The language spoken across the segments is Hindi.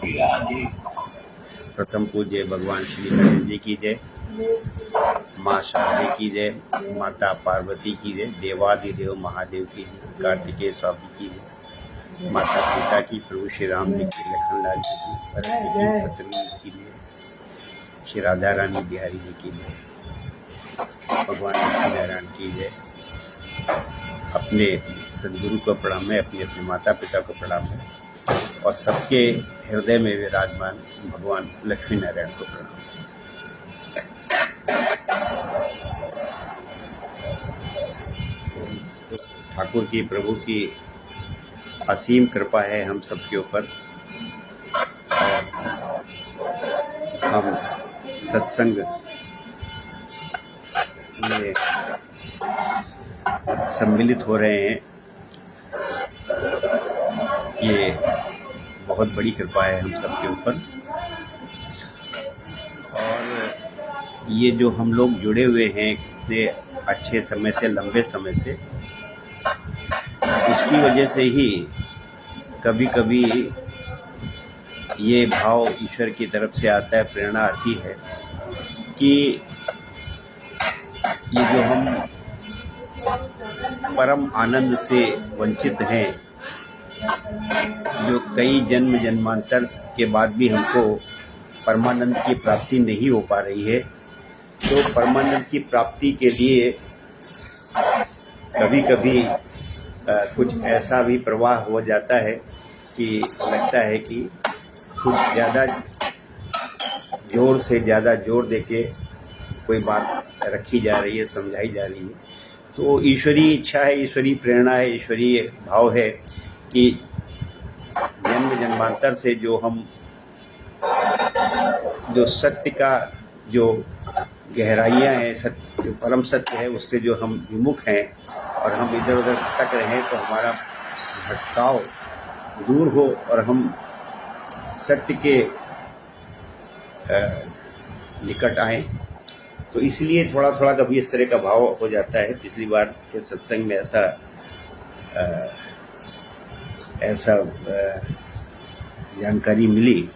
राधे। प्रथम पूज्य भगवान श्री गणेश जी की जय, माँ शारदे की जय, माता पार्वती की जय, देवादिदेव महादेव की जय, कार्तिकेय स्वामी की जय, माता सीता की, प्रभु श्री राम जी की, लखनलाल जी की, भरत जी की, शत्रुघ्न की जय, श्री राधा रानी बिहारी जी की जय, भगवान लक्ष्मीनारायण की जय। अपने सदगुरु को प्रणाम है, अपने अपने माता पिता को प्रणाम है और सबके हृदय में विराजमान भगवान लक्ष्मी नारायण को प्रणाम। ठाकुर की, प्रभु की असीम कृपा है हम सबके ऊपर और हम सत्संग में सम्मिलित हो रहे हैं। ये बहुत बड़ी कृपा है हम सबके ऊपर और ये जो हम लोग जुड़े हुए हैं इतने अच्छे समय से, लंबे समय से, उसकी वजह से ही कभी कभी ये भाव ईश्वर की तरफ से आता है, प्रेरणा आती है कि ये जो हम परम आनंद से वंचित हैं, जो कई जन्म जन्मांतर के बाद भी हमको परमानंद की प्राप्ति नहीं हो पा रही है, तो परमानंद की प्राप्ति के लिए कभी कभी कुछ ऐसा भी प्रवाह हो जाता है कि लगता है कि कुछ ज़्यादा जोर से ज़्यादा जोर देके कोई बात रखी जा रही है, समझाई जा रही है। तो ईश्वरीय इच्छा है, ईश्वरीय प्रेरणा है, ईश्वरीय भाव है कि जन्म जन्मांतर से जो सत्य का जो गहराइयाँ हैं, सत्य जो परम सत्य है, उससे जो हम विमुख हैं और हम इधर उधर भटक रहे हैं, तो हमारा भटकाव दूर हो और हम सत्य के निकट आएँ। तो इसलिए थोड़ा थोड़ा कभी इस तरह का भाव हो जाता है। पिछली बार के सत्संग में ऐसा जानकारी मिली,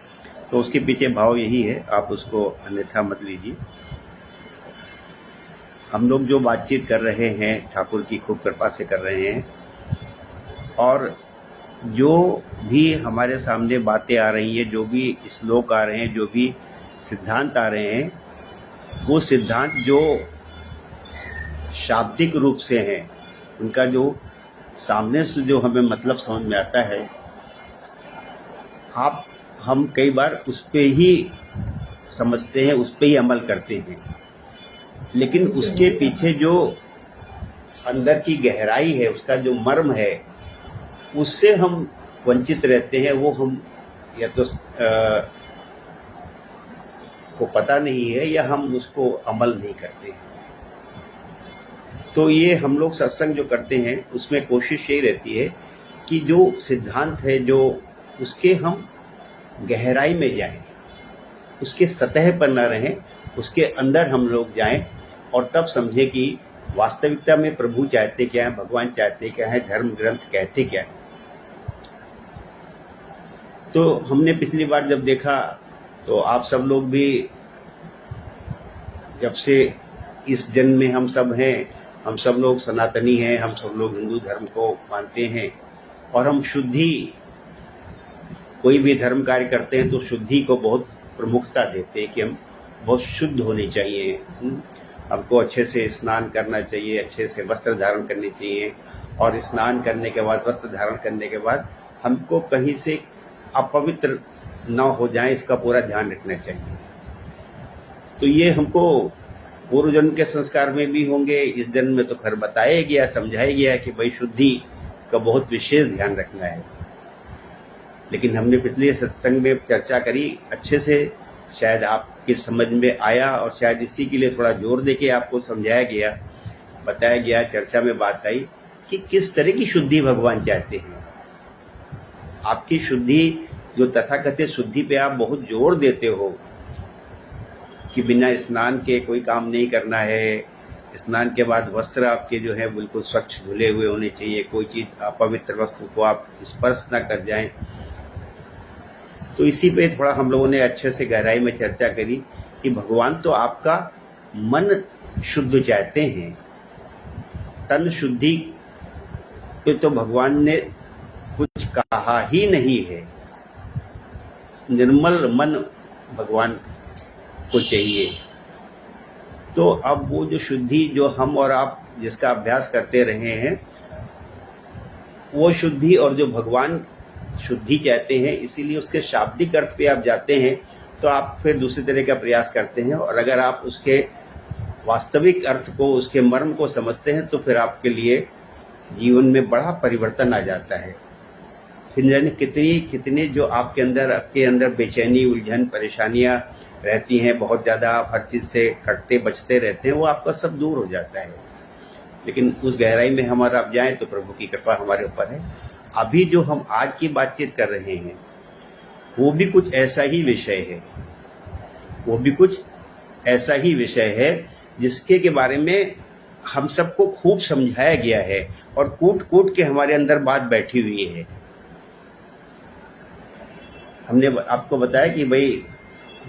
तो उसके पीछे भाव यही है, आप उसको अन्यथा मत लीजिए। हम लोग जो बातचीत कर रहे हैं ठाकुर की खूब कृपा से कर रहे हैं और जो भी हमारे सामने बातें आ रही हैं, जो भी श्लोक आ रहे हैं, जो भी सिद्धांत आ रहे हैं, वो सिद्धांत जो शाब्दिक रूप से हैं, उनका जो सामने से जो हमें मतलब समझ में आता है, हम कई बार उस पे ही समझते हैं, उस पे ही अमल करते हैं, लेकिन उसके पीछे जो अंदर की गहराई है, उसका जो मर्म है, उससे हम वंचित रहते हैं। वो हम या तो को पता नहीं है या हम उसको अमल नहीं करते हैं। तो ये हम लोग सत्संग जो करते हैं उसमें कोशिश यही रहती है कि जो सिद्धांत है, जो उसके हम गहराई में जाएं, उसके सतह पर न रहें, उसके अंदर हम लोग जाएं और तब समझें कि वास्तविकता में प्रभु चाहते क्या है, भगवान चाहते क्या है, धर्म ग्रंथ कहते क्या है। तो हमने पिछली बार जब देखा तो आप सब लोग भी, जब से इस जन्म में हम सब हैं, हम सब लोग सनातनी हैं, हम सब लोग हिंदू धर्म को मानते हैं और हम शुद्धि, कोई भी धर्म कार्य करते हैं तो शुद्धि को बहुत प्रमुखता देते हैं कि हम बहुत शुद्ध होने चाहिए, हमको अच्छे से स्नान करना चाहिए, अच्छे से वस्त्र धारण करने चाहिए और स्नान करने के बाद, वस्त्र धारण करने के बाद हमको कहीं से अपवित्र न हो जाए, इसका पूरा ध्यान रखना चाहिए। तो ये हमको पूर्व जन्म के संस्कार में भी होंगे, इस जन्म में तो खैर बताया गया, समझाया गया कि भाई शुद्धि का बहुत विशेष ध्यान रखना है। लेकिन हमने पिछले सत्संग में चर्चा करी अच्छे से, शायद आपके समझ में आया और शायद इसी के लिए थोड़ा जोर देके आपको समझाया गया, बताया गया, चर्चा में बात आई कि किस तरह की शुद्धि भगवान चाहते हैं। आपकी शुद्धि, जो तथाकथित शुद्धि पे आप बहुत जोर देते हो कि बिना स्नान के कोई काम नहीं करना है, स्नान के बाद वस्त्र आपके जो है बिल्कुल स्वच्छ धुले हुए होने चाहिए, कोई चीज़ अपवित्र वस्तु को आप स्पर्श न कर जाएं, तो इसी पे थोड़ा हम लोगों ने अच्छे से गहराई में चर्चा करी कि भगवान तो आपका मन शुद्ध चाहते हैं, तन शुद्धि पे तो भगवान ने कुछ कहा ही नहीं है। निर्मल मन भगवान को चाहिए। तो अब वो जो शुद्धि जो हम और आप जिसका अभ्यास करते रहे हैं, वो शुद्धि और जो भगवान शुद्धि चाहते हैं, इसीलिए उसके शाब्दिक अर्थ पे आप जाते हैं तो आप फिर दूसरे तरह का प्रयास करते हैं, और अगर आप उसके वास्तविक अर्थ को, उसके मर्म को समझते हैं तो फिर आपके लिए जीवन में बड़ा परिवर्तन आ जाता है। फिर जाने कितनी जो आपके अंदर बेचैनी, उलझन, परेशानियां रहती हैं, बहुत ज़्यादा आप हर चीज़ से कटते बचते रहते हैं, वो आपका सब दूर हो जाता है। लेकिन उस गहराई में हमारा आप जाएं तो प्रभु की कृपा हमारे ऊपर है। अभी जो हम आज की बातचीत कर रहे हैं वो भी कुछ ऐसा ही विषय है, जिसके के बारे में हम सबको खूब समझाया गया है और कूट के हमारे अंदर बात बैठी हुई है। हमने आपको बताया कि भाई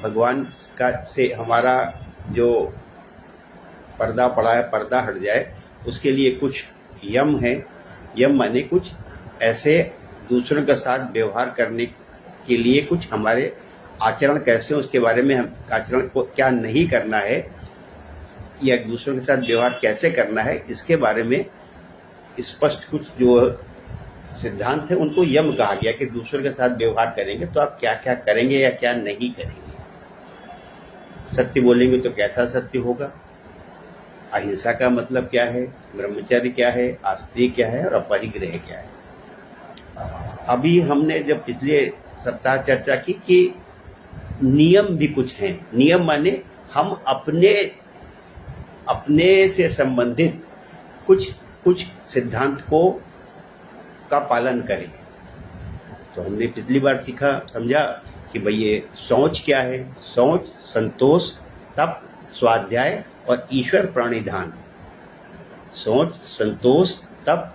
भगवान का से हमारा जो पर्दा पड़ा है, पर्दा हट जाए, उसके लिए कुछ यम है। यम माने कुछ ऐसे दूसरों के साथ व्यवहार करने के लिए कुछ हमारे आचरण कैसे, उसके बारे में हम आचरण को क्या नहीं करना है या दूसरों के साथ व्यवहार कैसे करना है, इसके बारे में स्पष्ट कुछ जो सिद्धांत है उनको यम कहा गया कि दूसरों के साथ व्यवहार करेंगे तो आप क्या क्या करेंगे या क्या नहीं करेंगे। सत्य बोलेंगे तो कैसा सत्य होगा, अहिंसा का मतलब क्या है, ब्रह्मचर्य क्या है, आस्तिक क्या है और अपरिग्रह क्या है। अभी हमने जब पिछले सप्ताह चर्चा की कि नियम भी कुछ हैं। नियम माने हम अपने से संबंधित कुछ सिद्धांत का पालन करें। तो हमने पिछली बार समझा कि भाई ये सोच क्या है। सोच, संतोष, तप, स्वाध्याय और ईश्वर प्राणिधान। सोच, संतोष, तप,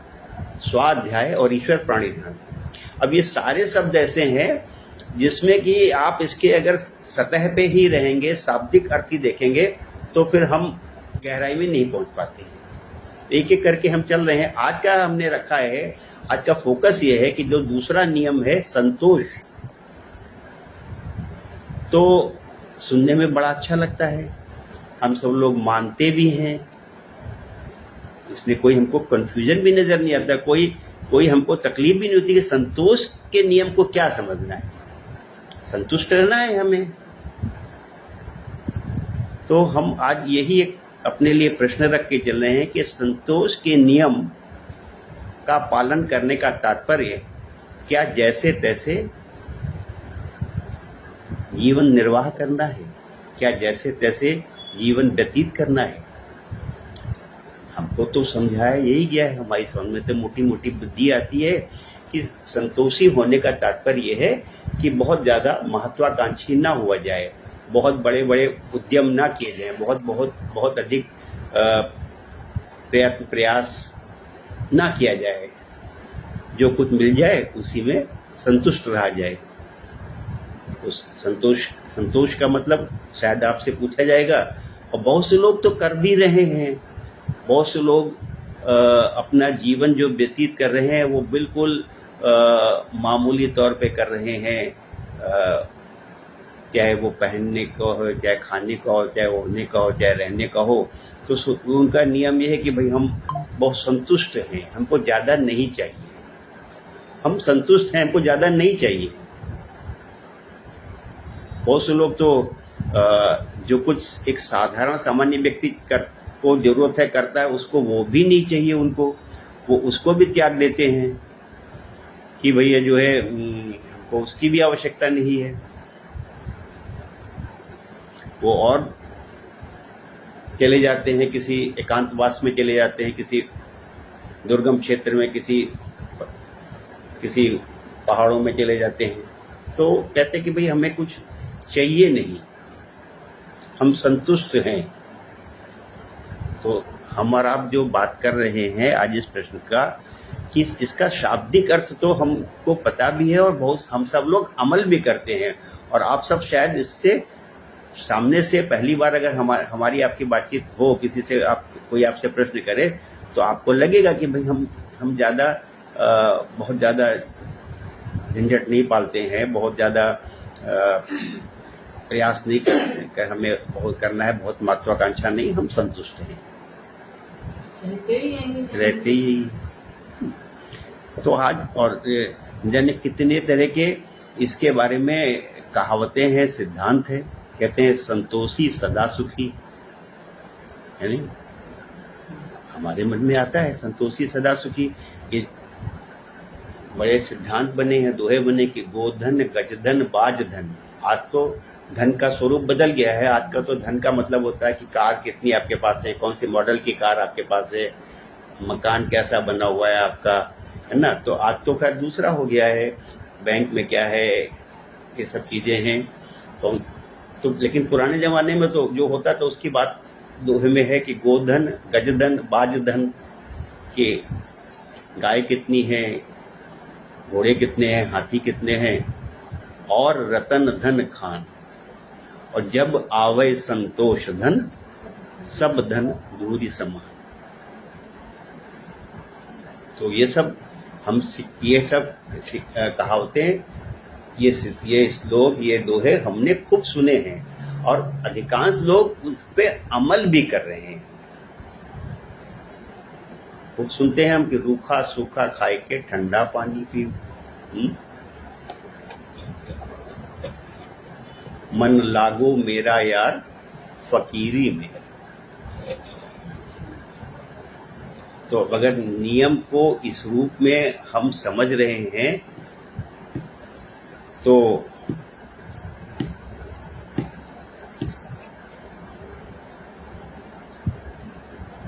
स्वाध्याय और ईश्वर प्राणिधान। अब ये सारे शब्द ऐसे हैं जिसमें कि आप इसके अगर सतह पे ही रहेंगे, शाब्दिक अर्थ ही देखेंगे, तो फिर हम गहराई में नहीं पहुंच पाते। एक एक करके हम चल रहे हैं। आज का हमने रखा है, आज का फोकस ये है कि जो दूसरा नियम है संतोष, तो सुनने में बड़ा अच्छा लगता है, हम सब लोग मानते भी हैं, इसमें कोई हमको कंफ्यूजन भी नजर नहीं आता, कोई हमको तकलीफ भी नहीं होती कि संतोष के नियम को क्या समझना है। संतुष्ट रहना है हमें। तो हम आज यही एक अपने लिए प्रश्न रख के चल रहे हैं कि संतोष के नियम का पालन करने का तात्पर्य क्या जैसे तैसे जीवन निर्वाह करना है, क्या जैसे तैसे जीवन व्यतीत करना है। हमको तो समझाया यही गया है, हमारी समझ में तो मोटी मोटी बुद्धि आती है कि संतोषी होने का तात्पर्य यह है कि बहुत ज़्यादा महत्वाकांक्षी ना हुआ जाए, बहुत बड़े बड़े उद्यम ना किए जाए, बहुत अधिक प्रयत्न प्रयास ना किया जाए, जो कुछ मिल जाए उसी में संतुष्ट रहा जाए। उस संतोष का मतलब शायद आपसे पूछा जाएगा, और बहुत से लोग तो कर भी रहे हैं, बहुत से लोग अपना जीवन जो व्यतीत कर रहे हैं वो बिल्कुल मामूली तौर पे कर रहे हैं, चाहे वो पहनने का हो, चाहे खाने का हो, चाहे ओढ़ने का हो, चाहे रहने का हो। तो उनका नियम ये है कि भाई हम बहुत संतुष्ट हैं, हमको ज़्यादा नहीं चाहिए, हम संतुष्ट हैं, हमको ज़्यादा नहीं चाहिए। बहुत से लोग तो जो कुछ एक साधारण सामान्य व्यक्ति को जरूरत है करता है, उसको वो भी नहीं चाहिए, वो उसको भी त्याग देते हैं कि भैया जो है हमको उसकी भी आवश्यकता नहीं है। वो और चले जाते हैं, किसी एकांतवास में चले जाते हैं, किसी दुर्गम क्षेत्र में, किसी पहाड़ों में चले जाते हैं। तो कहते हैं कि भाई हमें कुछ चाहिए नहीं, हम संतुष्ट हैं। तो हम और आप जो बात कर रहे हैं आज इस प्रश्न का कि इसका शाब्दिक अर्थ तो हमको पता भी है और बहुत हम सब लोग अमल भी करते हैं। और आप सब शायद इससे सामने से पहली बार अगर हमारी आपकी बातचीत हो, किसी से कोई आपसे प्रश्न करे तो आपको लगेगा कि भाई हम ज़्यादा बहुत ज़्यादा झंझट नहीं पालते हैं, बहुत ज़्यादा प्रयास नहीं कर हमें बहुत करना है, बहुत महत्वाकांक्षा नहीं, हम संतुष्ट हैं, रहते ही। तो आज और जाने कितने तरह के इसके बारे में कहावतें हैं, सिद्धांत है। कहते हैं संतोषी सदा सुखी, है नहीं? हमारे मन में आता है संतोषी सदा सुखी। ये बड़े सिद्धांत बने हैं, दोहे बने कि गोधन गजधन बाज धन। आज तो धन का स्वरूप बदल गया है। आज का तो धन का मतलब होता है कि कार कितनी आपके पास है, कौन सी मॉडल की कार आपके पास है, मकान कैसा बना हुआ है आपका, है ना? तो आज तो खैर दूसरा हो गया है, बैंक में क्या है, ये सब चीज़ें हैं। तो लेकिन पुराने ज़माने में तो जो होता था उसकी बात दोहे में है कि गोधन गजधन बाज धन, के गाय कितनी है, घोड़े कितने हैं, हाथी कितने हैं, और रतन धन खान, और जब आवे संतोष धन सब धन दूरी समान। तो ये सब कहावतें, ये श्लोक, ये दोहे हमने खूब सुने हैं और अधिकांश लोग उस पे अमल भी कर रहे हैं। खूब सुनते हैं हम कि रूखा सूखा खाए के ठंडा पानी पी, मन लागो मेरा यार फकीरी में। तो अगर नियम को इस रूप में हम समझ रहे हैं तो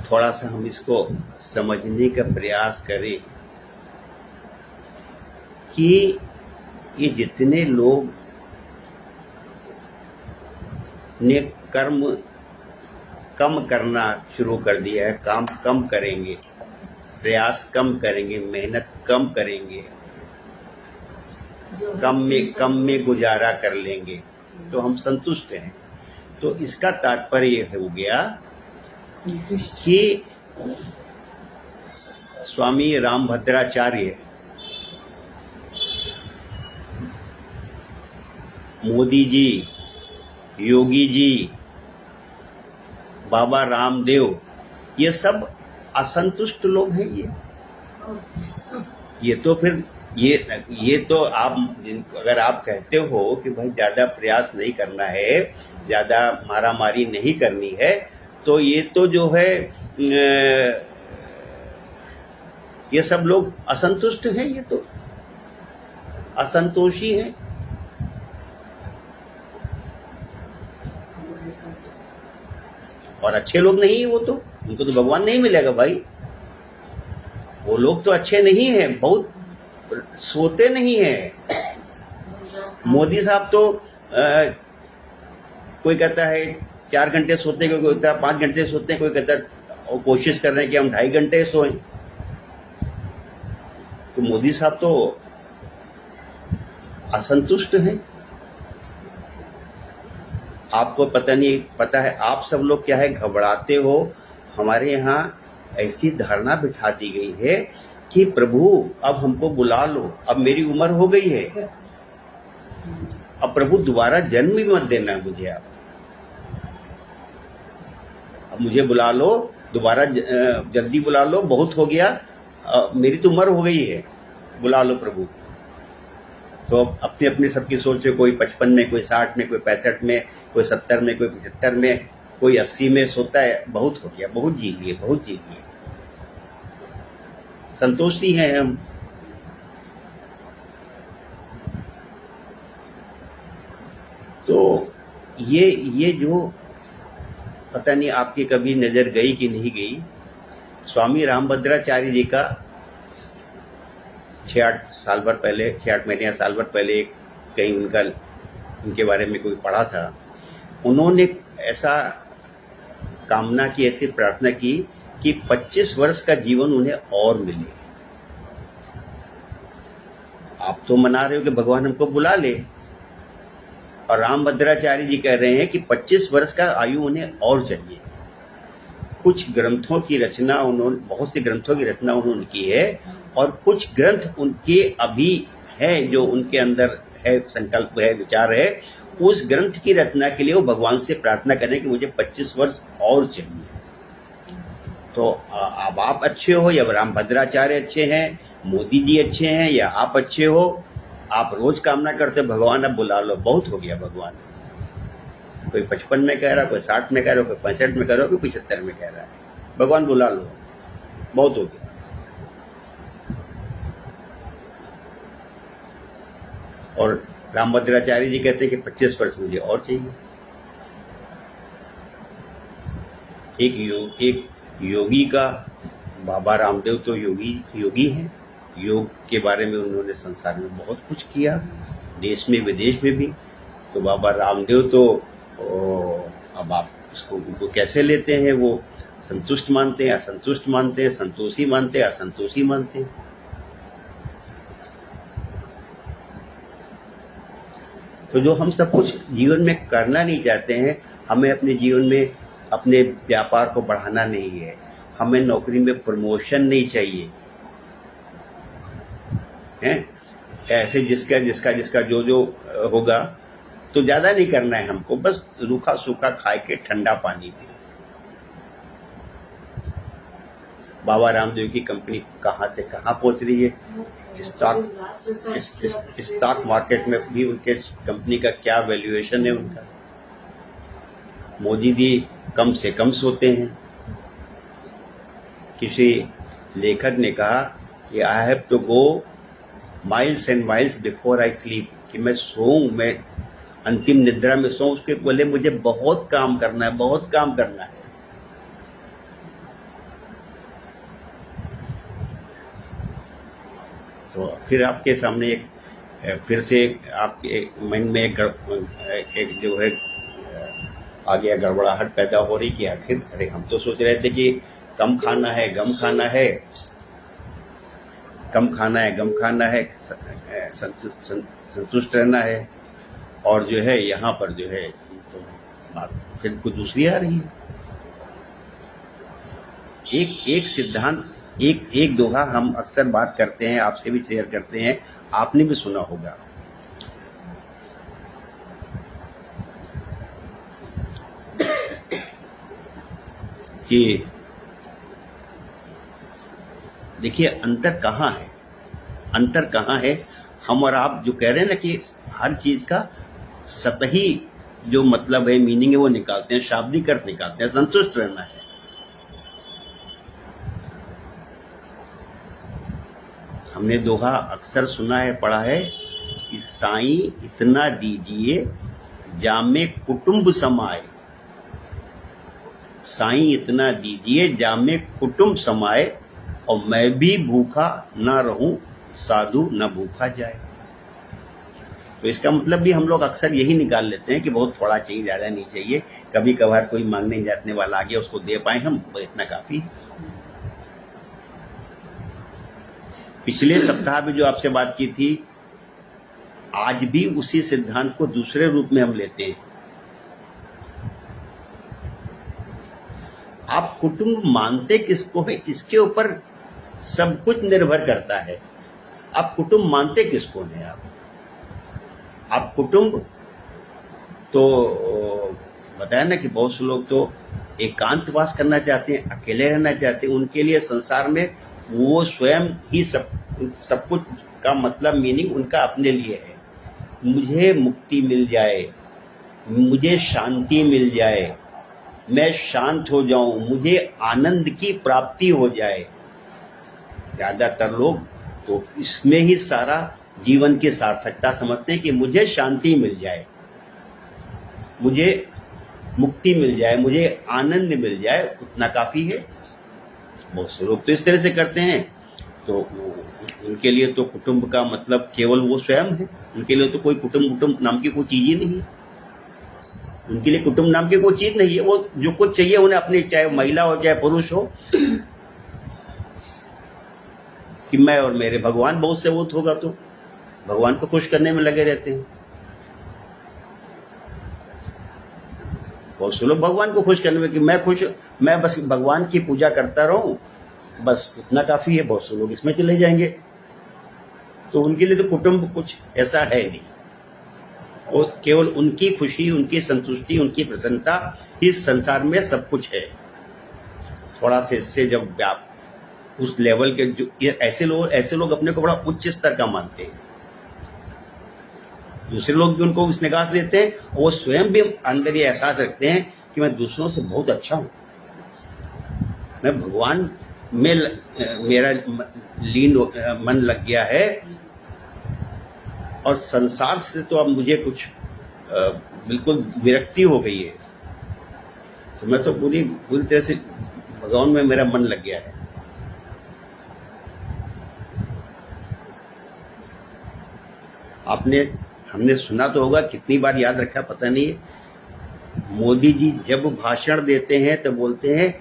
थोड़ा सा हम इसको समझने का प्रयास करें कि ये जितने लोग ने कर्म कम करना शुरू कर दिया है, काम कम करेंगे, प्रयास कम करेंगे, मेहनत कम करेंगे, कम में गुजारा कर लेंगे, तो हम संतुष्ट हैं। तो इसका तात्पर्य हो गया कि स्वामी रामभद्राचार्य, मोदी जी, योगी जी, बाबा रामदेव, ये सब असंतुष्ट लोग हैं। ये तो फिर ये तो आप अगर आप कहते हो कि भाई ज़्यादा प्रयास नहीं करना है, ज़्यादा मारामारी नहीं करनी है, तो ये तो जो है ये सब लोग असंतुष्ट हैं, ये तो असंतोषी हैं। और अच्छे लोग नहीं है वो तो, उनको तो भगवान नहीं मिलेगा भाई। वो लोग तो अच्छे नहीं हैं, बहुत सोते नहीं हैं। मोदी साहब तो कोई कहता है 4 घंटे सोते, कोई कहता है 5 घंटे सोते हैं, कोई कहता है और कोशिश कर रहे हैं कि हम 2.5 घंटे सोएं। तो मोदी साहब तो असंतुष्ट हैं। आपको पता है आप सब लोग क्या है, घबराते हो। हमारे यहाँ ऐसी धारणा बिठा दी गई है कि प्रभु अब हमको बुला लो, अब मेरी उम्र हो गई है, अब प्रभु दोबारा जन्म भी मत देना मुझे, आप अब मुझे बुला लो दोबारा, जल्दी बुला लो, बहुत हो गया, मेरी तो उम्र हो गई है, बुला लो प्रभु। तो अपनी अपनी सबकी सोच है, कोई 55 में, कोई 60 में, कोई 65 में, कोई 70 में, कोई 75 में, कोई 80 में सोता है। बहुत हो गया, बहुत जी लिए, बहुत जी लिए, संतोषी हैं हम। तो ये जो पता नहीं आपकी कभी नजर गई कि नहीं गई, स्वामी रामभद्राचार्य जी का 6-8 साल भर पहले, 6-8 महीने या साल भर पहले कहीं उनके बारे में कोई पढ़ा था। उन्होंने ऐसा कामना की, ऐसी प्रार्थना की कि 25 वर्ष का जीवन उन्हें और मिले। तो मना रहे हो कि भगवान हमको बुला ले। और रामभद्राचार्य जी कह रहे हैं कि 25 वर्ष का आयु उन्हें और चाहिए। कुछ ग्रंथों की रचना उन्होंने, बहुत से ग्रंथों की रचना उन्होंने की है, और कुछ ग्रंथ उनके अभी है जो उनके अंदर है, संकल्प है, विचार है। उस ग्रंथ की रचना के लिए वो भगवान से प्रार्थना करें कि मुझे 25 वर्ष और चाहिए। तो अब आप अच्छे हो या रामभद्राचार्य अच्छे हैं, मोदी जी अच्छे हैं या आप अच्छे हो, आप रोज कामना करते भगवान अब बुला लो, बहुत हो गया भगवान। कोई 55 में कह रहा, कोई 60 में कह रहा, कोई 65 में कह रहा, कोई 75 में कह रहा है, भगवान बुला लो, बहुत हो गया। और रामभद्राचार्य जी कहते हैं कि 25 वर्ष मुझे और चाहिए। एक योगी का, बाबा रामदेव तो योगी हैं। योग के बारे में उन्होंने संसार में बहुत कुछ किया, देश में विदेश में भी। तो बाबा रामदेव तो अब आप इसको उनको कैसे लेते हैं, वो संतुष्ट मानते हैं, असंतुष्ट मानते हैं, संतोषी मानते हैं, असंतोषी मानते हैं। तो जो हम सब कुछ जीवन में करना नहीं चाहते हैं, हमें अपने जीवन में अपने व्यापार को बढ़ाना नहीं है, हमें नौकरी में प्रमोशन नहीं चाहिए हैं, ऐसे जिसका जो होगा, तो ज्यादा नहीं करना है हमको, बस रूखा सूखा खाए के ठंडा पानी पी। बाबा रामदेव की कंपनी कहाँ से कहाँ पहुंच रही है, स्टॉक मार्केट में भी उनके कंपनी का क्या वैल्यूएशन है उनका। मोदी जी कम से कम सोते हैं। किसी लेखक ने कहा कि I have to go miles and miles before I sleep, कि मैं सोऊं, मैं अंतिम निद्रा में सोऊं, उसके पहले मुझे बहुत काम करना है, बहुत काम करना है। तो फिर आपके सामने फिर से आपके मन में एक जो है आ गया, गड़बड़ाहट पैदा हो रही कि आखिर अरे हम तो सोच रहे थे कि कम खाना है, गम खाना है, कम खाना है, गम खाना है, संतुष्ट रहना है, और जो है यहाँ पर जो है तो बात फिर कुछ दूसरी आ रही है। एक सिद्धांत, एक दोहा हम अक्सर बात करते हैं, आपसे भी शेयर करते हैं, आपने भी सुना होगा कि देखिए अंतर कहाँ है, अंतर कहाँ है। हम और आप जो कह रहे हैं ना कि हर चीज का सतही जो मतलब है, मीनिंग है, वो निकालते हैं, शाब्दिक अर्थ निकालते हैं, संतुष्ट रहना है। हमने दोहा अक्सर सुना है, पढ़ा है कि साईं इतना दीजिए जामे कुटुंब समाए, साईं इतना दीजिए जामे कुटुंब समाए, और मैं भी भूखा ना रहूं, साधु न भूखा जाए। तो इसका मतलब भी हम लोग अक्सर यही निकाल लेते हैं कि बहुत थोड़ा चाहिए, ज्यादा नहीं चाहिए। कभी कभार कोई मांगने जाने वाला आ गया, उसको दे पाए हम, तो इतना काफी। पिछले सप्ताह भी जो आपसे बात की थी, आज भी उसी सिद्धांत को दूसरे रूप में हम लेते हैं। आप कुटुंब मानते किसको है, इसके ऊपर सब कुछ निर्भर करता है। आप कुटुंब मानते किसको हैं? आप कुटुंब तो बताया ना कि बहुत से लोग तो एकांतवास करना चाहते हैं, अकेले रहना चाहते हैं। उनके लिए संसार में वो स्वयं ही सब कुछ का मतलब, मीनिंग उनका अपने लिए है। मुझे मुक्ति मिल जाए, मुझे शांति मिल जाए, मैं शांत हो जाऊं, मुझे आनंद की प्राप्ति हो जाए। ज्यादातर लोग तो इसमें ही सारा जीवन की सार्थकता समझते हैं कि मुझे शांति मिल जाए, मुझे मुक्ति मिल जाए, मुझे आनंद मिल जाए, उतना काफी है। बहुत से लोग तो इस तरह से करते हैं। तो उनके लिए तो कुटुंब का मतलब केवल वो स्वयं है। उनके लिए तो कोई कुटुंब नाम की कोई चीज ही नहीं है। उनके लिए कुटुंब नाम की कोई चीज नहीं है। वो जो कुछ चाहिए उन्हें अपने, चाहे महिला हो चाहे पुरुष हो, कि मैं और मेरे भगवान बहुत से बहुत होगा। तो भगवान को खुश करने में लगे रहते हैं। बहुत से लोग भगवान को खुश करने में कि मैं खुश, मैं बस भगवान की पूजा करता रहूं, बस इतना काफी है। बहुत से लोग इसमें चले जाएंगे, तो उनके लिए तो कुटुंब कुछ ऐसा है नहीं। वो केवल उनकी खुशी, उनकी संतुष्टि, उनकी प्रसन्नता, इस संसार में सब कुछ है। थोड़ा से इससे जब आप उस लेवल के, जो ऐसे लोग अपने को बड़ा उच्च स्तर का मानते हैं। दूसरे लोग भी उनको इस निगाह से देते हैं, वो स्वयं भी अंदर ये एहसास रखते हैं कि मैं दूसरों से बहुत अच्छा हूं, मैं भगवान में मेरा लीन मन लग गया है, और संसार से तो अब मुझे कुछ बिल्कुल विरक्ति हो गई है। तो मैं तो पूरी तरह से भगवान में मेरा मन लग गया है। हमने सुना तो होगा, कितनी बार याद रखा पता नहीं है। मोदी जी जब भाषण देते हैं तो बोलते हैं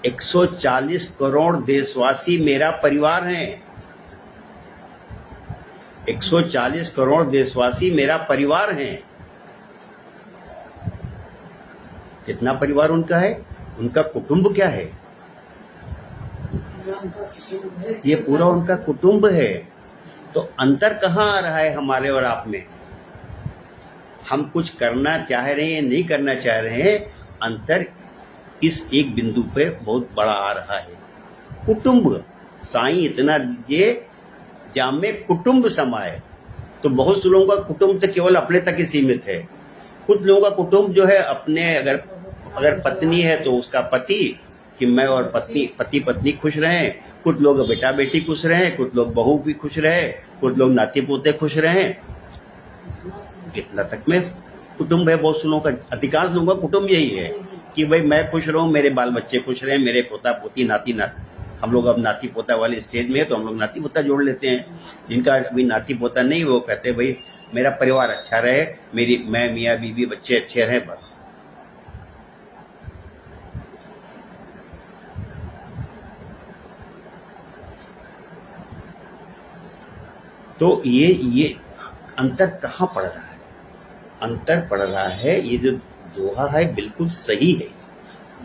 140 करोड़ देशवासी मेरा परिवार हैं। 140 करोड़ देशवासी मेरा परिवार हैं। कितना परिवार उनका है? उनका कुटुंब क्या है? ये पूरा उनका कुटुंब है। तो अंतर कहाँ आ रहा है हमारे और आप में? हम कुछ करना चाह रहे हैं, नहीं करना चाह रहे हैं, अंतर इस एक बिंदु पे बहुत बड़ा आ रहा है। कुटुंब, साईं इतना दीजिए जामे कुटुंब समाए। तो बहुत से लोगों का कुटुंब तो केवल अपने तक ही सीमित है। कुछ लोगों का कुटुंब जो है अपने, अगर पत्नी है तो उसका पति, कि मैं और पति पत्नी खुश रहें। कुछ लोग बेटा बेटी खुश रहें, कुछ लोग बहू भी खुश रहे, कुछ लोग नाती पोते खुश रहें। इतना तक में कुटुंब है। बहुत से लोगों का, अधिकांश लोगों का कुटुंब यही है कि भाई मैं खुश रहूं, मेरे बाल बच्चे खुश रहें, मेरे पोता पोती नाती हम लोग अब नाती पोता वाले स्टेज में है, तो हम लोग नाती पोता जोड़ लेते हैं। जिनका अभी नाती पोता नहीं, वो कहते हैं भाई मेरा परिवार अच्छा रहे, मैं मियाँ बीवी बच्चे अच्छे रहें, बस। तो ये अंतर कहाँ पड़ रहा है? अंतर पड़ रहा है, ये जो दोहा है बिल्कुल सही है।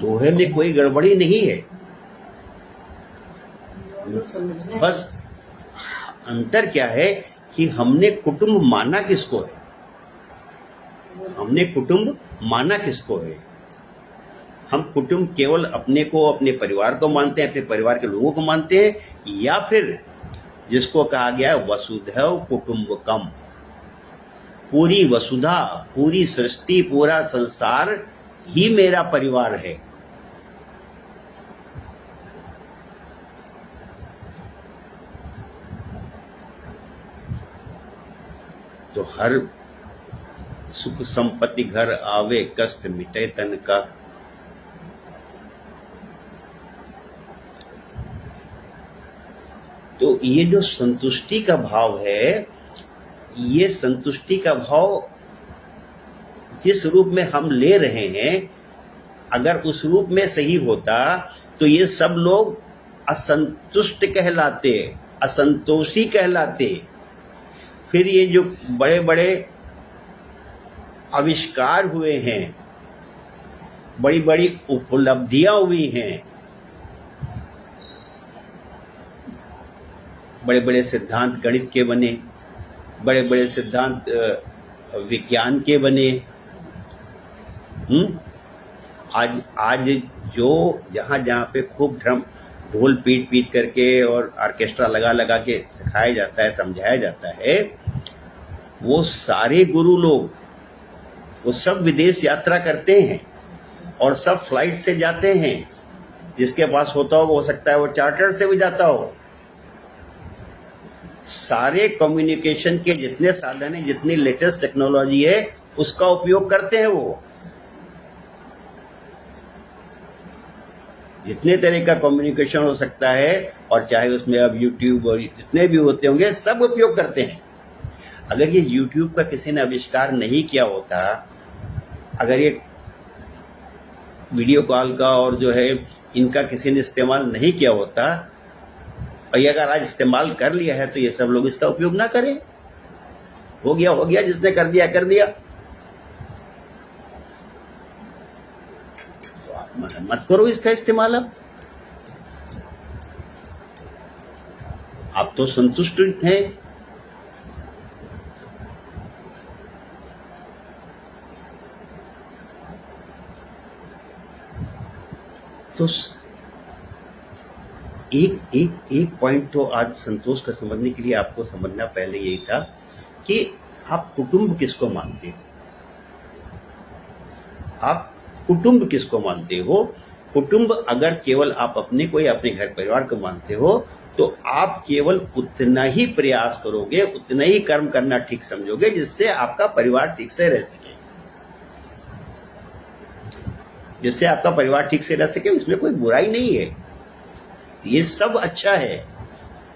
दोहे में कोई गड़बड़ी नहीं है। बस अंतर क्या है कि हमने कुटुंब माना किसको है? हमने कुटुंब माना किसको है? हम कुटुंब केवल अपने को, अपने परिवार को मानते हैं, अपने परिवार के लोगों को मानते हैं, या फिर जिसको कहा गया है वसुधैव कुटुंबकम, पूरी वसुधा, पूरी सृष्टि, पूरा संसार ही मेरा परिवार है। तो हर सुख संपत्ति घर आवे, कष्ट मिटे तन का। तो ये जो संतुष्टि का भाव है, ये संतुष्टि का भाव जिस रूप में हम ले रहे हैं, अगर उस रूप में सही होता तो ये सब लोग असंतुष्ट कहलाते, असंतोषी कहलाते। फिर ये जो बड़े बड़े आविष्कार हुए हैं, बड़ी बड़ी उपलब्धियां हुई हैं, बड़े बड़े सिद्धांत गणित के बने, बड़े बड़े सिद्धांत विज्ञान के बने। आज जो जहाँ पे खूब ढोल पीट करके और ऑर्केस्ट्रा लगा के सिखाया जाता है, समझाया जाता है, वो सारे गुरु लोग, वो सब विदेश यात्रा करते हैं और सब फ्लाइट से जाते हैं। जिसके पास होता हो सकता है वो चार्टर से भी जाता हो। सारे कम्युनिकेशन के जितने साधन हैं, जितनी लेटेस्ट टेक्नोलॉजी है, उसका उपयोग करते हैं वो। जितने तरह का कम्युनिकेशन हो सकता है, और चाहे उसमें अब यूट्यूब और जितने भी होते होंगे, सब उपयोग करते हैं। अगर ये यूट्यूब का किसी ने आविष्कार नहीं किया होता, अगर ये वीडियो कॉल का और जो है इनका किसी ने इस्तेमाल नहीं किया होता, और ये अगर आज इस्तेमाल कर लिया है, तो ये सब लोग इसका उपयोग ना करें। हो गया, जिसने कर दिया कर दिया। तो आप मत करो इसका इस्तेमाल। अब आप तो संतुष्ट हैं। तो एक पॉइंट तो आज संतोष का समझने के लिए आपको समझना पहले यही था कि आप कुटुंब किसको मानते हो। आप कुटुंब किसको मानते हो? कुटुंब अगर केवल आप अपने को या अपने घर परिवार को मानते हो तो आप केवल उतना ही प्रयास करोगे, उतना ही कर्म करना ठीक समझोगे जिससे आपका परिवार ठीक से रह सके, जिससे आपका परिवार ठीक से रह सके। इसमें कोई बुराई नहीं है, ये सब अच्छा है,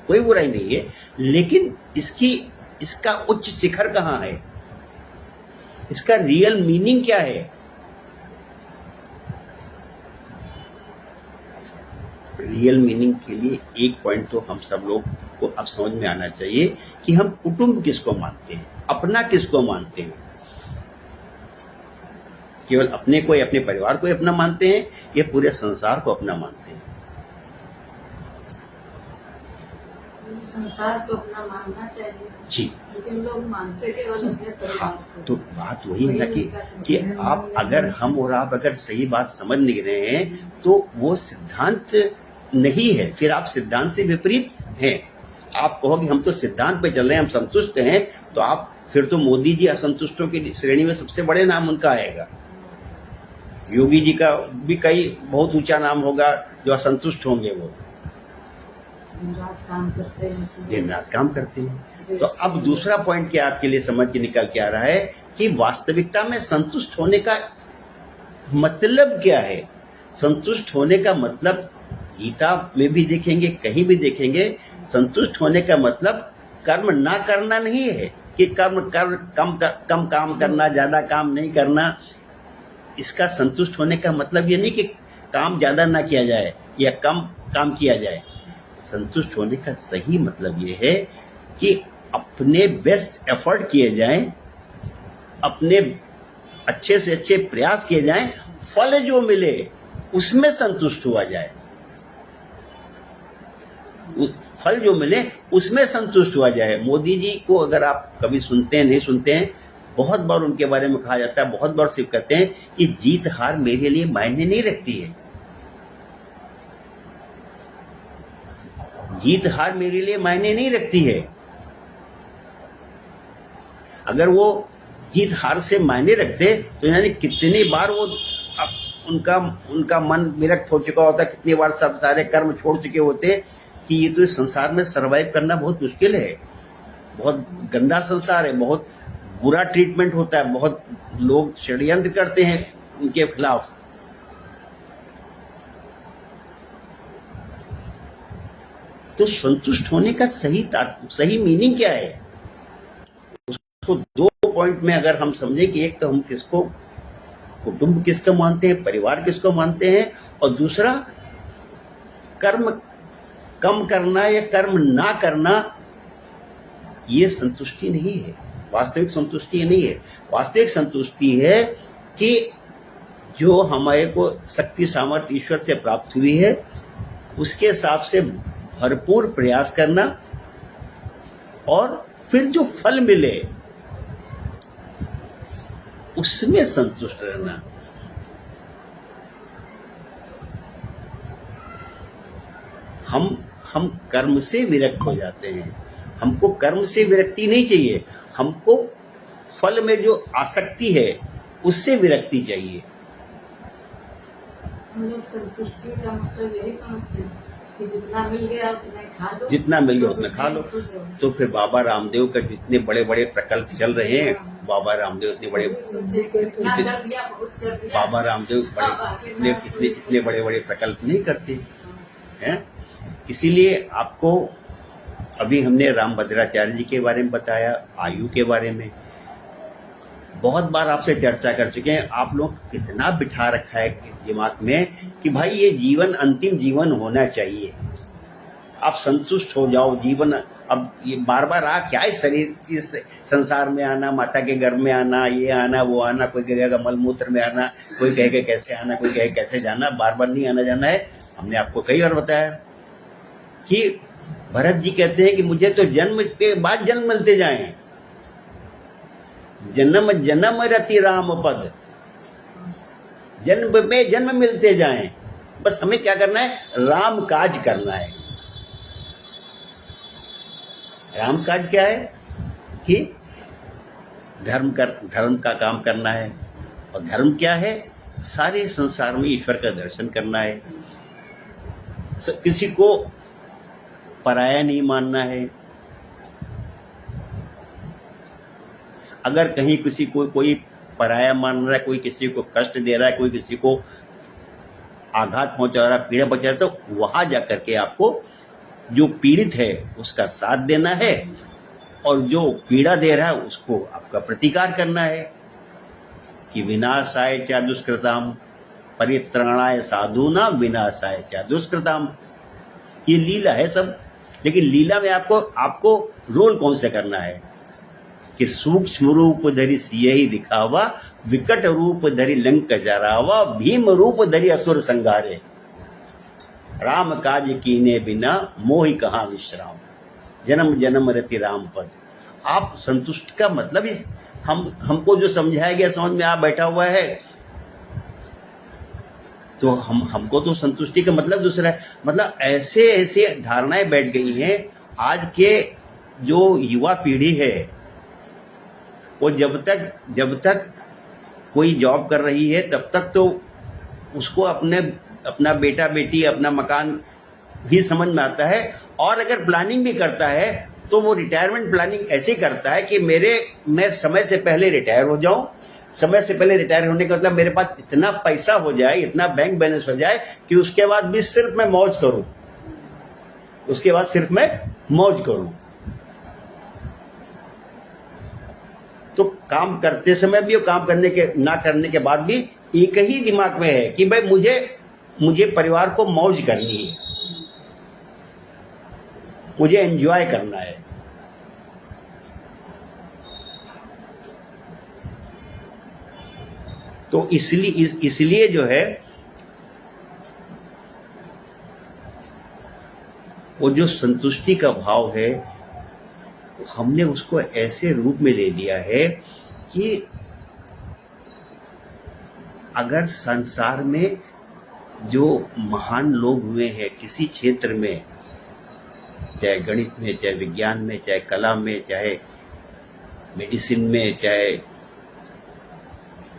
कोई बुराई नहीं है। लेकिन इसका उच्च शिखर कहाँ है? इसका रियल मीनिंग क्या है? रियल मीनिंग के लिए एक पॉइंट तो हम सब लोग को अब समझ में आना चाहिए कि हम कुटुंब किसको मानते हैं, अपना किसको मानते हैं। केवल अपने को या अपने परिवार को अपना मानते हैं या पूरे संसार को अपना मानते हैं? संसार को अपना मानना चाहिए जी, लेकिन लोग मानते केवल अपने परिवार को। तो बात वही है ना कि आप अगर हम और आप अगर सही बात समझ नहीं रहे हैं तो वो सिद्धांत नहीं है, फिर आप सिद्धांत से विपरीत हैं। आप कहो कि हम तो सिद्धांत पे चल रहे हैं, हम संतुष्ट हैं, तो आप फिर तो मोदी जी असंतुष्टों की श्रेणी में सबसे बड़े नाम उनका आएगा। योगी जी का भी कई बहुत ऊंचा नाम होगा जो असंतुष्ट होंगे। वो दिन रात काम करते हैं, दिन रात काम करते हैं। तो अब दूसरा पॉइंट क्या आपके लिए समझ के निकल के आ रहा है कि वास्तविकता में संतुष्ट होने का मतलब क्या है? संतुष्ट होने का मतलब गीता में भी देखेंगे, कहीं भी देखेंगे, संतुष्ट होने का मतलब कर्म ना करना नहीं है कि कम काम करना, ज्यादा काम नहीं करना। इसका संतुष्ट होने का मतलब ये नहीं कि काम ज्यादा ना किया जाए या कम काम किया जाए। संतुष्ट होने का सही मतलब ये है कि अपने बेस्ट एफर्ट किए जाएं, अपने अच्छे से अच्छे प्रयास किए जाएं, फल जो मिले उसमें संतुष्ट हुआ जाए। फल जो मिले उसमें संतुष्ट हुआ जाए। मोदी जी को अगर आप कभी सुनते हैं, नहीं सुनते हैं, बहुत बार उनके बारे में कहा जाता है, बहुत बार सिर्फ कहते हैं कि जीत हार मेरे लिए मायने नहीं रखती है। जीत हार मेरे लिए मायने नहीं रखती है। अगर वो जीत हार से मायने रखते तो यानी कितनी बार वो उनका मन विरक्त हो चुका होता, कितनी बार सब सारे कर्म छोड़ चुके होते कि ये तो इस संसार में सरवाइव करना बहुत मुश्किल है, बहुत गंदा संसार है, बहुत बुरा ट्रीटमेंट होता है, बहुत लोग षड्यंत्र करते हैं उनके खिलाफ। तो संतुष्ट होने का सही मीनिंग क्या है? उसको दो पॉइंट में अगर हम समझें कि एक तो हम किसको कुटुंब किसको मानते हैं, परिवार किसको मानते हैं, और दूसरा कर्म कम करना या कर्म ना करना, ये संतुष्टि नहीं है। वास्तविक संतुष्टि ये नहीं है। वास्तविक संतुष्टि है कि जो हमारे को शक्ति सामर्थ्य ईश्वर से प्राप्त हुई है उसके हिसाब से भरपूर प्रयास करना और फिर जो फल मिले उसमें संतुष्ट रहना। हम कर्म से विरक्त हो जाते हैं। हमको कर्म से विरक्ति नहीं चाहिए, हमको फल में जो आसक्ति है उससे विरक्ति चाहिए। हम लोग संतुष्टि का मतलब यही समझते हैं कि जितना मिल गया उतना खा लो, जितना मिल गया उतना खा लो। तो फिर बाबा रामदेव का जितने बड़े बड़े प्रकल्प चल रहे हैं, बाबा रामदेव इतने बड़े बाबा रामदेव इतने बड़े बड़े प्रकल्प नहीं करते हैं। इसीलिए आपको अभी हमने रामभद्राचार्य जी के बारे में बताया, आयु के बारे में बहुत बार आपसे चर्चा कर चुके हैं। आप लोग कितना बिठा रखा है दिमाग में कि भाई ये जीवन अंतिम जीवन होना चाहिए। आप संतुष्ट हो जाओ। जीवन अब ये बार बार आ क्या है, शरीर इस संसार में आना, माता के गर्भ में आना, ये आना वो आना, कोई कहेगा मलमूत्र में आना, कोई कहेगा कैसे आना, कोई कहेगा कैसे जाना, बार बार नहीं आना जाना है। हमने आपको कई बार बताया कि भरत जी कहते हैं कि मुझे तो जन्म के बाद जन्म मिलते जाएं, जन्म जन्म रति राम पद, जन्म में जन्म मिलते जाएं। बस हमें क्या करना है, राम काज करना है। राम काज क्या है कि धर्म का काम करना है। और धर्म क्या है, सारे संसार में ईश्वर का दर्शन करना है, किसी को पराया नहीं मानना है। अगर कहीं किसी को कोई पराया मान रहा है, कोई किसी को कष्ट दे रहा है, कोई किसी को आघात पहुंचा रहा है, पीड़ा पहुंचा रहा है, तो वहां जाकर के आपको जो पीड़ित है उसका साथ देना है, और जो पीड़ा दे रहा है उसको आपका प्रतिकार करना है कि विनाशाय च दुष्कृताम परित्राणाय साधूनाम विनाशाय च दुष्कृताम। ये लीला है सब, लेकिन लीला में आपको रोल कौन से करना है कि सूक्ष्म रूप धरि सियहि दिखावा, विकट रूप धरि लंक जरावा, भीम रूप धरि असुर संघारे, राम काज कीने बिना मोहि कहाँ विश्राम, जन्म जन्म रति राम पद। आप संतुष्ट का मतलब ही हमको जो समझाया गया समझ में आ बैठा हुआ है, तो हमको तो संतुष्टि का मतलब दूसरा है। मतलब ऐसे ऐसे धारणाएं बैठ गई हैं। आज के जो युवा पीढ़ी है वो जब तक कोई जॉब कर रही है तब तक तो उसको अपना बेटा बेटी अपना मकान भी समझ में आता है, और अगर प्लानिंग भी करता है तो वो रिटायरमेंट प्लानिंग ऐसे करता है कि मैं समय से पहले रिटायर हो जाऊं। समय से पहले रिटायर होने का मतलब मेरे पास इतना पैसा हो जाए, इतना बैंक बैलेंस हो जाए कि उसके बाद भी सिर्फ मैं मौज करूं, उसके बाद सिर्फ मैं मौज करूं। तो काम करते समय भी और काम ना करने के बाद भी एक ही दिमाग में है कि भाई मुझे परिवार को मौज करनी है, मुझे एंजॉय करना है। तो इसलिए जो है वो जो संतुष्टि का भाव है हमने उसको ऐसे रूप में ले लिया है कि अगर संसार में जो महान लोग हुए हैं किसी क्षेत्र में, चाहे गणित में, चाहे विज्ञान में, चाहे कला में, चाहे मेडिसिन में, चाहे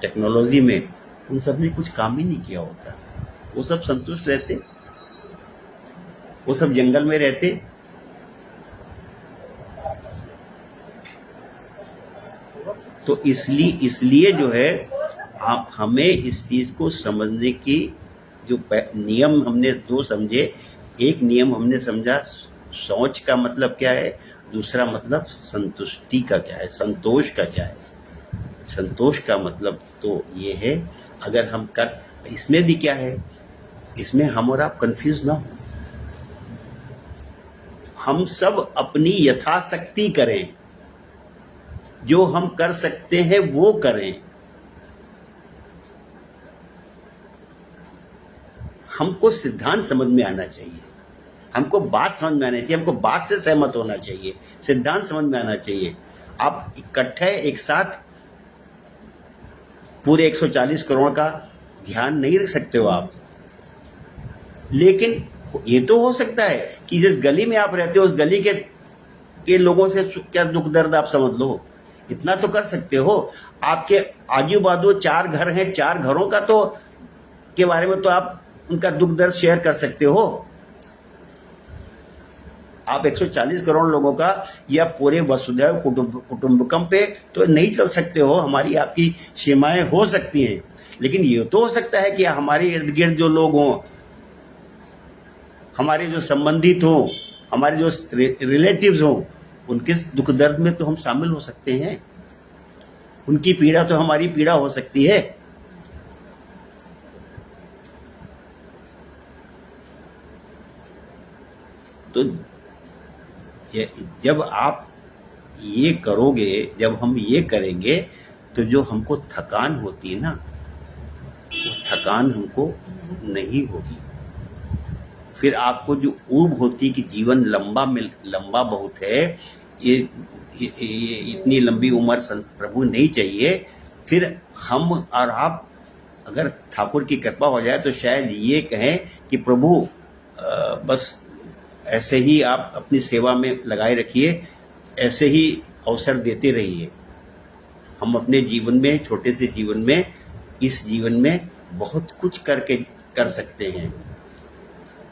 टेक्नोलॉजी में, उन सब ने कुछ काम ही नहीं किया होता। वो सब संतुष्ट रहते, वो सब जंगल में रहते। तो इसलिए जो है हमें इस चीज को समझने की जो नियम हमने दो समझे। एक नियम हमने समझा सोच का मतलब क्या है, दूसरा मतलब संतुष्टि का क्या है, संतोष का क्या है। संतोष का मतलब तो ये है, अगर हम इसमें भी क्या है, इसमें हम और आप कंफ्यूज ना हो। हम सब अपनी यथाशक्ति करें, जो हम कर सकते हैं वो करें। हमको सिद्धांत समझ में आना चाहिए, हमको बात समझ में आना चाहिए, हमको बात से सहमत होना चाहिए, सिद्धांत समझ में आना चाहिए। आप इकट्ठे एक साथ पूरे 140 करोड़ का ध्यान नहीं रख सकते हो आप, लेकिन ये तो हो सकता है कि जिस गली में आप रहते हो उस गली के लोगों से क्या दुख दर्द आप समझ लो, इतना तो कर सकते हो। आपके आजू बाजू 4 घर हैं, 4 घरों का तो के बारे में तो आप उनका दुख दर्द शेयर कर सकते हो। आप 140 करोड़ लोगों का या पूरे वसुधैव कुटुंबकम पे तो नहीं चल सकते हो, हमारी आपकी सीमाएं हो सकती हैं, लेकिन ये तो हो सकता है कि हमारे इर्द गिर्द जो लोग हों, हमारे जो संबंधित हों, हमारे जो रिलेटिव्स हों, उनके दुख दर्द में तो हम शामिल हो सकते हैं, उनकी पीड़ा तो हमारी पीड़ा हो सकती है। तो जब आप ये करोगे, जब हम ये करेंगे, तो जो हमको थकान होती है ना, वो थकान हमको नहीं होगी। फिर आपको जो ऊब होती कि जीवन लंबा बहुत है, ये इतनी लंबी उम्र प्रभु नहीं चाहिए, फिर हम और आप अगर ठाकुर की कृपा हो जाए तो शायद ये कहें कि प्रभु बस ऐसे ही आप अपनी सेवा में लगाए रखिए, ऐसे ही अवसर देते रहिए। हम अपने जीवन में, छोटे से जीवन में, इस जीवन में बहुत कुछ कर सकते हैं।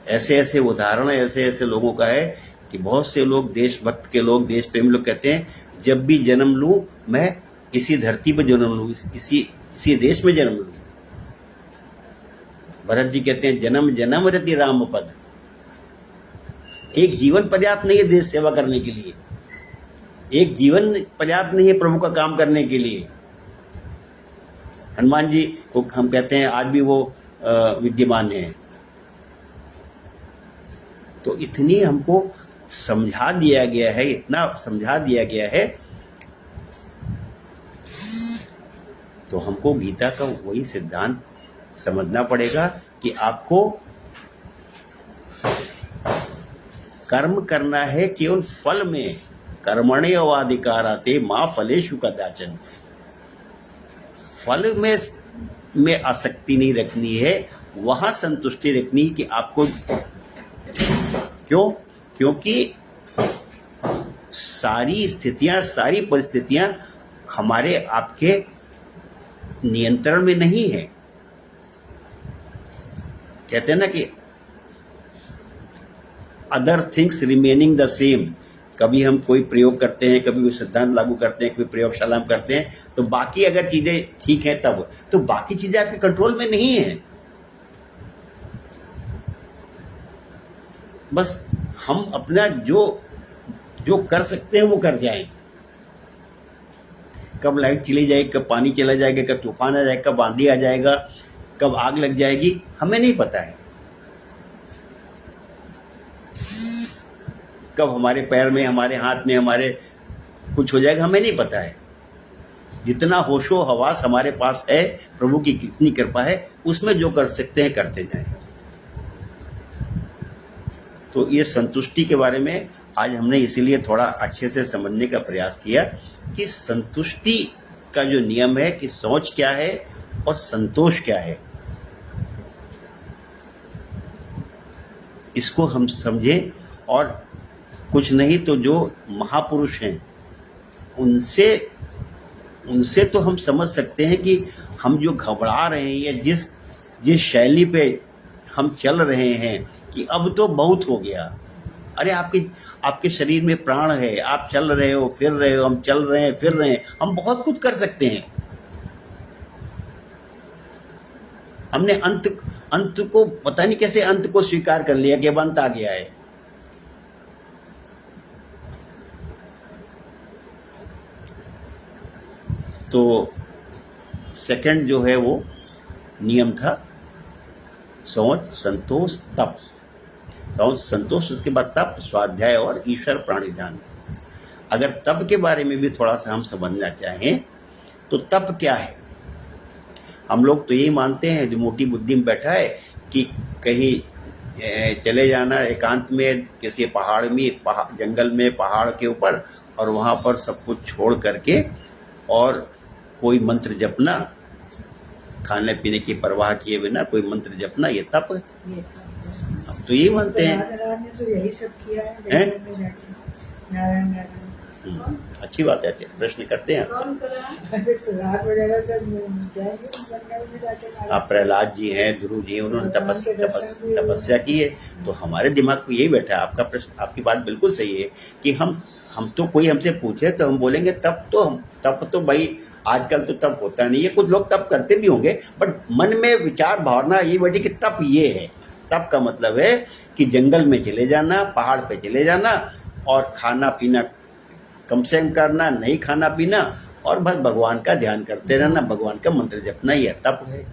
ऐसे ऐसे उदाहरण, ऐसे ऐसे लोगों का है कि बहुत से लोग, देशभक्त के लोग, देश प्रेमी लोग कहते हैं, जब भी जन्म लूं मैं इसी धरती पर जन्म लूं, इसी देश में जन्म लूं। भरत जी कहते हैं, जन्म जन्म रति राम पद। एक जीवन पर्याप्त नहीं है देश सेवा करने के लिए, एक जीवन पर्याप्त नहीं है प्रभु का काम करने के लिए। हनुमान जी को हम कहते हैं आज भी वो विद्यमान है। तो इतनी हमको समझा दिया गया है, इतना समझा दिया गया है, तो हमको गीता का वही सिद्धांत समझना पड़ेगा कि आपको कर्म करना है केवल फल में। कर्मण्येवाधिकाराते मां फलेषु कदाचन। फल में आसक्ति नहीं रखनी है, वहां संतुष्टि रखनी है कि आपको क्योंकि सारी स्थितियां, सारी परिस्थितियां हमारे आपके नियंत्रण में नहीं है। कहते हैं ना कि other things remaining the same. कभी हम कोई प्रयोग करते हैं, कभी कोई सिद्धांत लागू करते हैं, कोई प्रयोगशाला में करते हैं, तो बाकी अगर चीजें ठीक है तब, तो बाकी चीजें आपके कंट्रोल में नहीं है। बस हम अपना जो कर सकते हैं वो कर जाएं। कब लाइट चली जाएगी, कब पानी चला जाएगा, कब तूफान आ जाएगा, कब आंधी आ जाएगा, कब आग लग जाएगी, हमें नहीं पता है। कब हमारे पैर में, हमारे हाथ में, हमारे कुछ हो जाएगा, हमें नहीं पता है। जितना होशो हवास हमारे पास है, प्रभु की कितनी कृपा है, उसमें जो कर सकते हैं करते जाएं। तो ये संतुष्टि के बारे में आज हमने इसीलिए थोड़ा अच्छे से समझने का प्रयास किया कि संतुष्टि का जो नियम है कि सोच क्या है और संतोष क्या है, इसको हम समझें। और कुछ नहीं तो जो महापुरुष हैं उनसे तो हम समझ सकते हैं कि हम जो घबरा रहे हैं या जिस शैली पे हम चल रहे हैं कि अब तो बहुत हो गया। अरे आपके शरीर में प्राण है, आप चल रहे हो, फिर रहे हो, हम चल रहे हैं, फिर रहे हैं, हम बहुत कुछ कर सकते हैं। हमने अंत को पता नहीं कैसे अंत को स्वीकार कर लिया कि अब अंत आ गया है। तो सेकंड जो है वो नियम था सोच, संतोष, तप। सोच, संतोष, उसके बाद तप, स्वाध्याय और ईश्वर प्राणी ध्यान। अगर तप के बारे में भी थोड़ा सा हम समझना चाहें तो तप क्या है। हम लोग तो यही मानते हैं, जो मोटी बुद्धि में बैठा है, कि कहीं चले जाना एकांत में, किसी पहाड़ में, जंगल में, पहाड़ के ऊपर, और वहाँ पर सब कुछ छोड़ करके और कोई मंत्र जपना, खाने पीने की परवाह किए बिना कोई मंत्र जपना, ये तप है। हम तो यही मानते हैं। तो यही सब किया है नारायण। अच्छी बात है, प्रश्न करते हैं। कौन करा? प्रहलाद वगैरह आप प्रहलाद जी हैं, ध्रुव जी, उन्होंने तपस्या की है। तो हमारे दिमाग में यही बैठा है। आपका प्रश्न, आपकी बात बिल्कुल सही है कि हम तो कोई हमसे पूछे तो हम बोलेंगे तप तो भाई आजकल तो तप होता नहीं है। कुछ लोग तप करते भी होंगे, बट मन में विचार भावना ये बैठी कि तप ये है। तप का मतलब है कि जंगल में चले जाना, पहाड़ पे चले जाना, और खाना पीना कम से कम करना, नहीं खाना पीना, और बस भगवान का ध्यान करते रहना, भगवान का मंत्र जपना, यह तप है।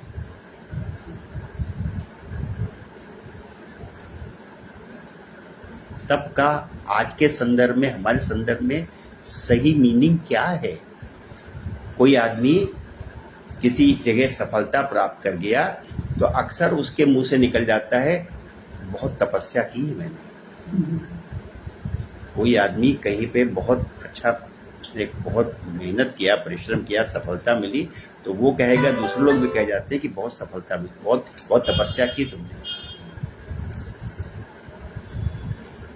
तप का आज के संदर्भ में, हमारे संदर्भ में सही मीनिंग क्या है? कोई आदमी किसी जगह सफलता प्राप्त कर गया तो अक्सर उसके मुंह से निकल जाता है, बहुत तपस्या की है मैंने। कोई आदमी कहीं पे बहुत अच्छा, उसने बहुत मेहनत किया, परिश्रम किया, सफलता मिली, तो वो कहेगा, दूसरे लोग भी कह जाते हैं कि बहुत सफलता मिली, बहुत बहुत तपस्या की तुमने।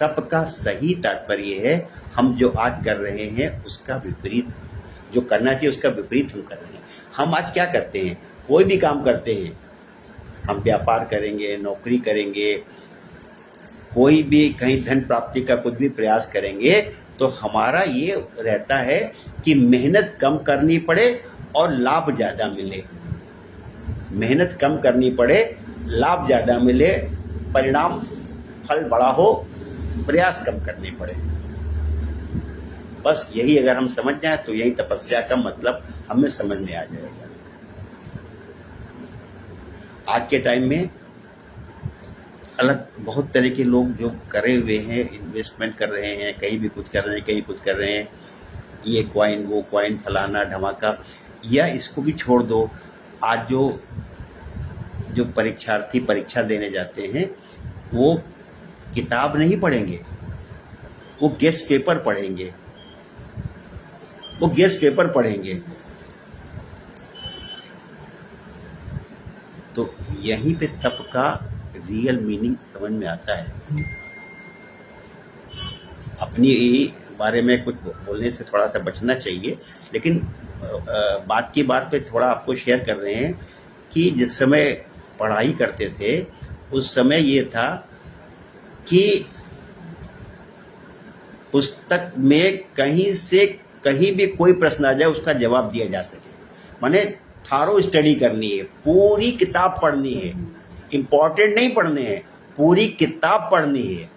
तप का सही तात्पर्य है हम जो आज कर रहे हैं उसका विपरीत, जो करना चाहिए उसका विपरीत हम कर रहे हैं। हम आज क्या करते हैं? कोई भी काम करते हैं, हम व्यापार करेंगे, नौकरी करेंगे, कोई भी कहीं धन प्राप्ति का कुछ भी प्रयास करेंगे, तो हमारा ये रहता है कि मेहनत कम करनी पड़े और लाभ ज़्यादा मिले। मेहनत कम करनी पड़े, लाभ ज़्यादा मिले, परिणाम फल बड़ा हो, प्रयास कम करने पड़े। बस यही अगर हम समझ जाए तो यही तपस्या का मतलब हमें समझ में आ जाएगा। आज के टाइम में अलग बहुत तरह के लोग जो करे हुए हैं, इन्वेस्टमेंट कर रहे हैं, कहीं भी कुछ कर रहे हैं, कहीं कुछ कर रहे हैं, ये कॉइन, वो कॉइन, फलाना धमाका, या इसको भी छोड़ दो। आज जो परीक्षार्थी परीक्षा देने जाते हैं वो किताब नहीं पढ़ेंगे, वो गेस्ट पेपर पढ़ेंगे, वो गेस्ट पेपर पढ़ेंगे। तो यहीं पे तप का रियल मीनिंग समझ में आता है। अपनी बारे में कुछ बोलने से थोड़ा सा बचना चाहिए, लेकिन बात की बात पे थोड़ा आपको शेयर कर रहे हैं कि जिस समय पढ़ाई करते थे उस समय ये था कि पुस्तक में कहीं से कहीं भी कोई प्रश्न आ जाए उसका जवाब दिया जा सके। माने थारो स्टडी करनी है, पूरी किताब पढ़नी है, इम्पोर्टेंट नहीं पढ़ने हैं, पूरी किताब पढ़नी है।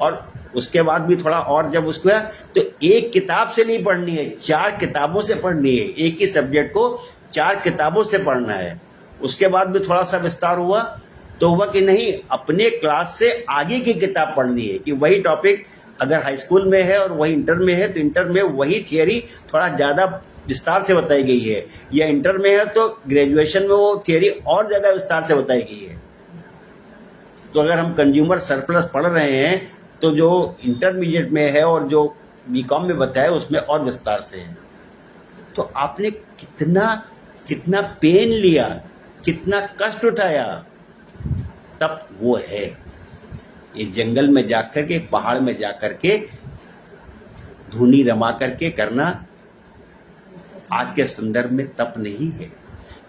और उसके बाद भी थोड़ा और जब उसको है तो एक किताब से नहीं पढ़नी है, 4 किताबों से पढ़नी है। एक ही सब्जेक्ट को 4 किताबों से पढ़ना है। उसके बाद भी थोड़ा सा विस्तार हुआ तो हुआ कि नहीं, अपने क्लास से आगे की किताब पढ़नी है, कि वही टॉपिक अगर हाई स्कूल में है और वही इंटर में है तो इंटर में वही थियरी थोड़ा ज़्यादा विस्तार से बताई गई है, या इंटर में है तो ग्रेजुएशन में वो थियरी और ज़्यादा विस्तार से बताई गई है। तो अगर हम कंज्यूमर सरप्लस पढ़ रहे हैं तो जो इंटरमीडिएट में है और जो बीकॉम में बताया उसमें और विस्तार से है। तो आपने कितना पेन लिया, कितना कष्ट उठाया, तब वो है। ये जंगल में जाकर के, पहाड़ में जाकर के धुनी रमा करके करना आज के संदर्भ में तप नहीं है।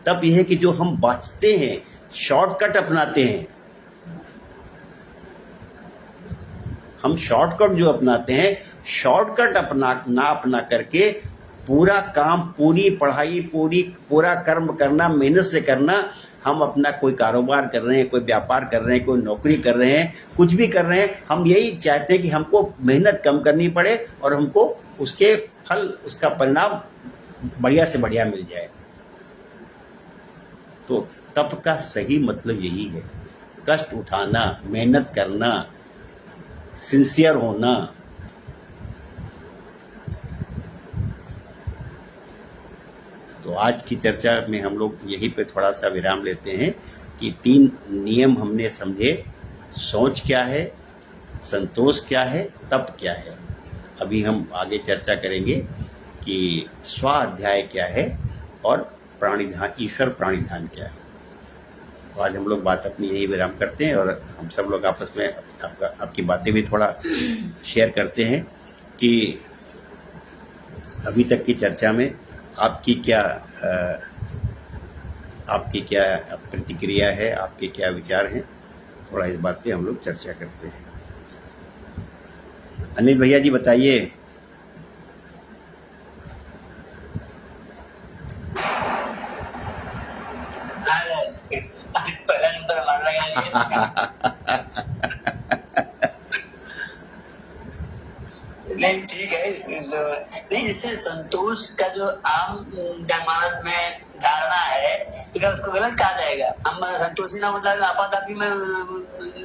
तप यह है कि जो हम बचते हैं, शॉर्टकट अपनाते हैं, हम शॉर्टकट जो अपनाते हैं, शॉर्टकट अपना करके पूरा काम, पूरी पढ़ाई, पूरा कर्म करना, मेहनत से करना। हम अपना कोई कारोबार कर रहे हैं, कोई व्यापार कर रहे हैं, कोई नौकरी कर रहे हैं, कुछ भी कर रहे हैं, हम यही चाहते हैं कि हमको मेहनत कम करनी पड़े और हमको उसके फल, उसका परिणाम बढ़िया से बढ़िया मिल जाए। तो तप का सही मतलब यही है, कष्ट उठाना, मेहनत करना, सिंसियर होना। तो आज की चर्चा में हम लोग यहीं पे थोड़ा सा विराम लेते हैं कि 3 नियम हमने समझे। सोच क्या है, संतोष क्या है, तप क्या है। अभी हम आगे चर्चा करेंगे कि स्वाध्याय क्या है और प्राणिधान, ईश्वर प्राणिधान क्या है। तो आज हम लोग बात अपनी यही विराम करते हैं और हम सब लोग आपस में आपकी बातें भी थोड़ा शेयर करते हैं कि अभी तक की चर्चा में आपकी क्या प्रतिक्रिया है, आपके क्या विचार हैं। थोड़ा इस बात पे हम लोग चर्चा करते हैं। अनिल भैया जी बताइए। पहला नंबर हमारा नहीं, ठीक है। नहीं, इससे संतोष का जो आम जनमानस में धारणा है, तो क्या उसको गलत कहा जाएगा? हम संतोषी ना मतलब आपातपी में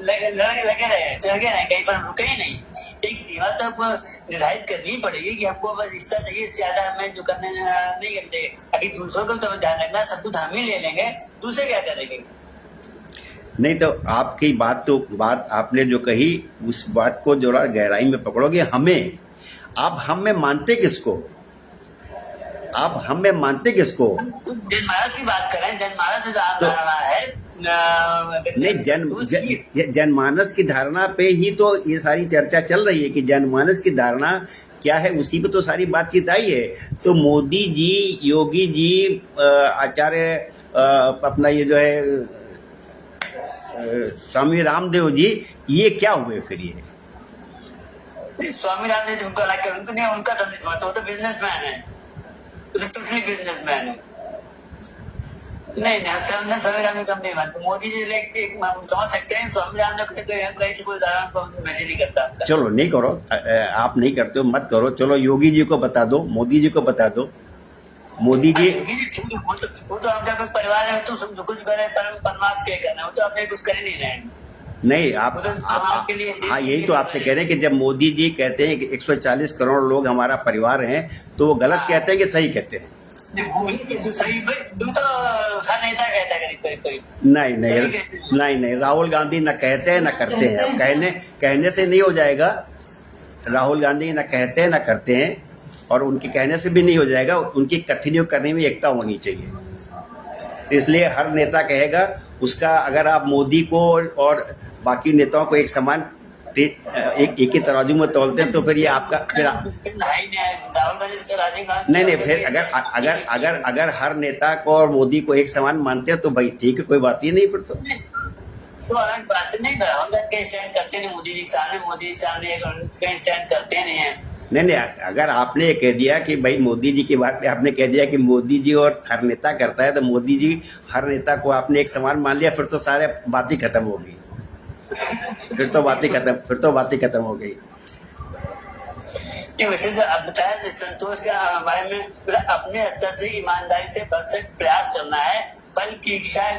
लगे रहे, चले रहे, कहीं पर रुके ही नहीं। एक सीमा तक निर्धारित करनी पड़ेगी कि हमको अगर रिश्ता चाहिए, इससे ज्यादा हमें जो करने नहीं करना चाहिए। अभी दूसरों को तो ध्यान रखना, सब कुछ हम ही ले लेंगे, दूसरे क्या करेंगे? नहीं तो आपकी बात आपने जो कही उस बात को जरा गहराई में पकड़ोगे। हमें आप हम में मानते किसको? आप हम में मानते किसको? जनमानस की बात करें, जनमानस जो आम धारणा है नहीं, जनमानस की धारणा पे ही तो ये सारी चर्चा चल रही है कि जनमानस की धारणा क्या है, उसी पे तो सारी बातचीत आई है। तो मोदी जी, योगी जी, आचार्य अपना ये जो है स्वामी रामदेव जी, ये क्या हुए फिर? ये स्वामी रामदेव जी उनको अलग कर, उनको नहीं, उनका तो नहीं समझता, वो तो बिजनेसमैन है, वो तो टोटली बिजनेसमैन है। नहीं नहीं, स्वामी रामदेव कम नहीं मानते। मोदी जी समझ सकते हैं, स्वामी रामदेव कहीं से कोई मैसेज नहीं करता। चलो नहीं करो, आप नहीं करते हो, मत करो। चलो योगी जी को बता दो, मोदी जी को बता दो। मोदी जी वो तो आपका कोई परिवार है, तो सब कुछ करे, परमास के करना, वो तो आपने कुछ कर ही नहीं रहे। नहीं, आप हाँ, यही तो आपसे कह रहे हैं कि जब मोदी जी कहते हैं कि 140 करोड़ लोग हमारा परिवार हैं, तो वो गलत कहते हैं कि सही कहते हैं? सही तो हर नेता कहता है करीब। नहीं, राहुल गांधी न कहते हैं न करते हैं। अब कहने से नहीं हो जाएगा। राहुल गांधी न कहते हैं न करते हैं, और उनके कहने से भी नहीं हो जाएगा। उनकी कथनी करने में एकता होनी चाहिए। इसलिए हर नेता कहेगा उसका, अगर आप मोदी को और बाकी नेताओं को एक समान एक ही तराजू में तोलते हैं, तो फिर ये आपका फिर नहीं, फिर अगर हर नेता को और मोदी को एक समान मानते हैं तो भाई ठीक है, कोई बात ही नहीं। फिर तो अलग बात नहीं, राहुल गांधी स्टैंड करते नहीं मोदी जी के सामने स्टैंड करते नहीं है। नहीं, अगर आपने ये कह दिया कि भाई मोदी जी की बात पे आपने कह दिया कि मोदी जी और हर नेता करता है, तो मोदी जी हर नेता को आपने एक समान मान लिया, फिर तो सारे बात ही खत्म हो गई। फिर तो बात ही खत्म हो गई। वैसे तो अब बताया संतोष के बारे में, अपने स्तर से ईमानदारी से भरसक प्रयास करना है, फल की इच्छा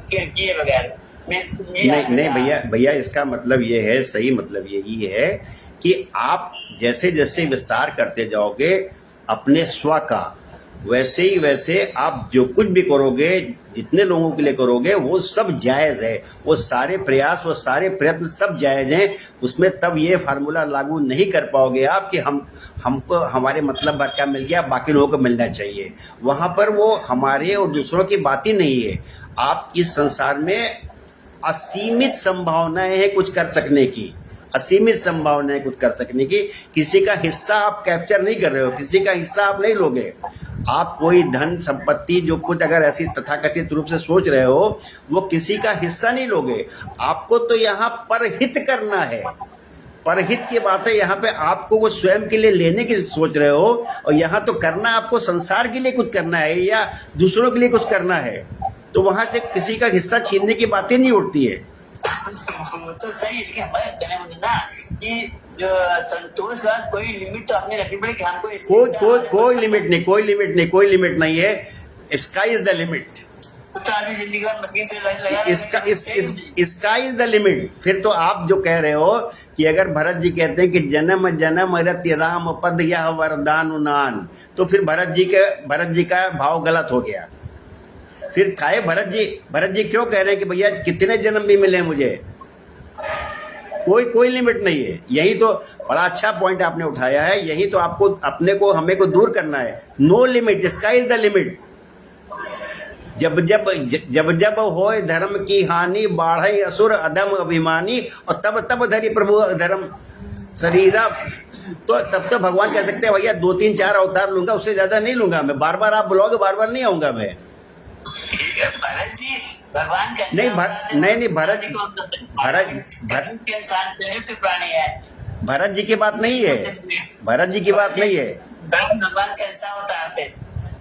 किए बगैर। नहीं भैया, इसका मतलब ये है, सही मतलब यही है कि आप जैसे जैसे विस्तार करते जाओगे अपने स्व का, वैसे आप जो कुछ भी करोगे, जितने लोगों के लिए करोगे, वो सब जायज़ है। वो सारे प्रयास, वो सारे प्रयत्न सब जायज़ हैं। उसमें तब ये फार्मूला लागू नहीं कर पाओगे आप कि हमको हमारे मतलब भर क्या मिल गया, बाकी लोगों को मिलना चाहिए। वहाँ पर वो हमारे और दूसरों की बात ही नहीं है। आप इस संसार में असीमित संभावनाएं हैं कुछ कर सकने की, असीमित संभावनाएं कुछ कर सकने की। किसी का हिस्सा आप कैप्चर नहीं कर रहे हो, किसी का हिस्सा आप नहीं लोगे। आप कोई धन संपत्ति जो कुछ अगर ऐसी तथाकथित रूप से सोच रहे हो, वो किसी का हिस्सा नहीं लोगे। आपको तो यहाँ परहित करना है। परहित की बात है, यहाँ पे आपको वो स्वयं के लिए लेने की सोच रहे हो, और यहाँ तो करना आपको संसार के लिए कुछ करना है या दूसरों के लिए कुछ करना है। तो वहां से किसी का हिस्सा छीनने की बातें नहीं उठती है। तो सही है, हमारे कहने में ना कि जो संतोष का कोई लिमिट तो आपने रखनी पड़ेगी हमको। कोई लिमिट नहीं है। Sky is the limit. जिंदगी भर मशीन से लगा स्काई इज द लिमिट। फिर तो आप जो कह रहे हो कि अगर भरत जी कहते हैं कि जन्म जन्म रति राम पद यह वरदान उनान, तो फिर भरत जी का भाव गलत हो गया। फिर खाए भरत जी क्यों कह रहे हैं कि भैया कितने जन्म भी मिले मुझे, कोई लिमिट नहीं है। यही तो बड़ा अच्छा पॉइंट आपने उठाया है। यही तो आपको हमें को दूर करना है। No limit, sky is the limit. जब होए धर्म की हानि, बाढ़े असुर अधम अभिमानी, और तब धरी प्रभु धर्म शरीरा। तो तब तो भगवान कह सकते हैं भैया 2-3-4 अवतार लूंगा, उससे ज्यादा नहीं लूंगा मैं। बार बार आप बुलाओगे, बार बार नहीं आऊंगा मैं। भरत जी भगवान का नहीं, भरत प्राणी है। भरत जी की बात नहीं है। भगवान का इंसान होता है।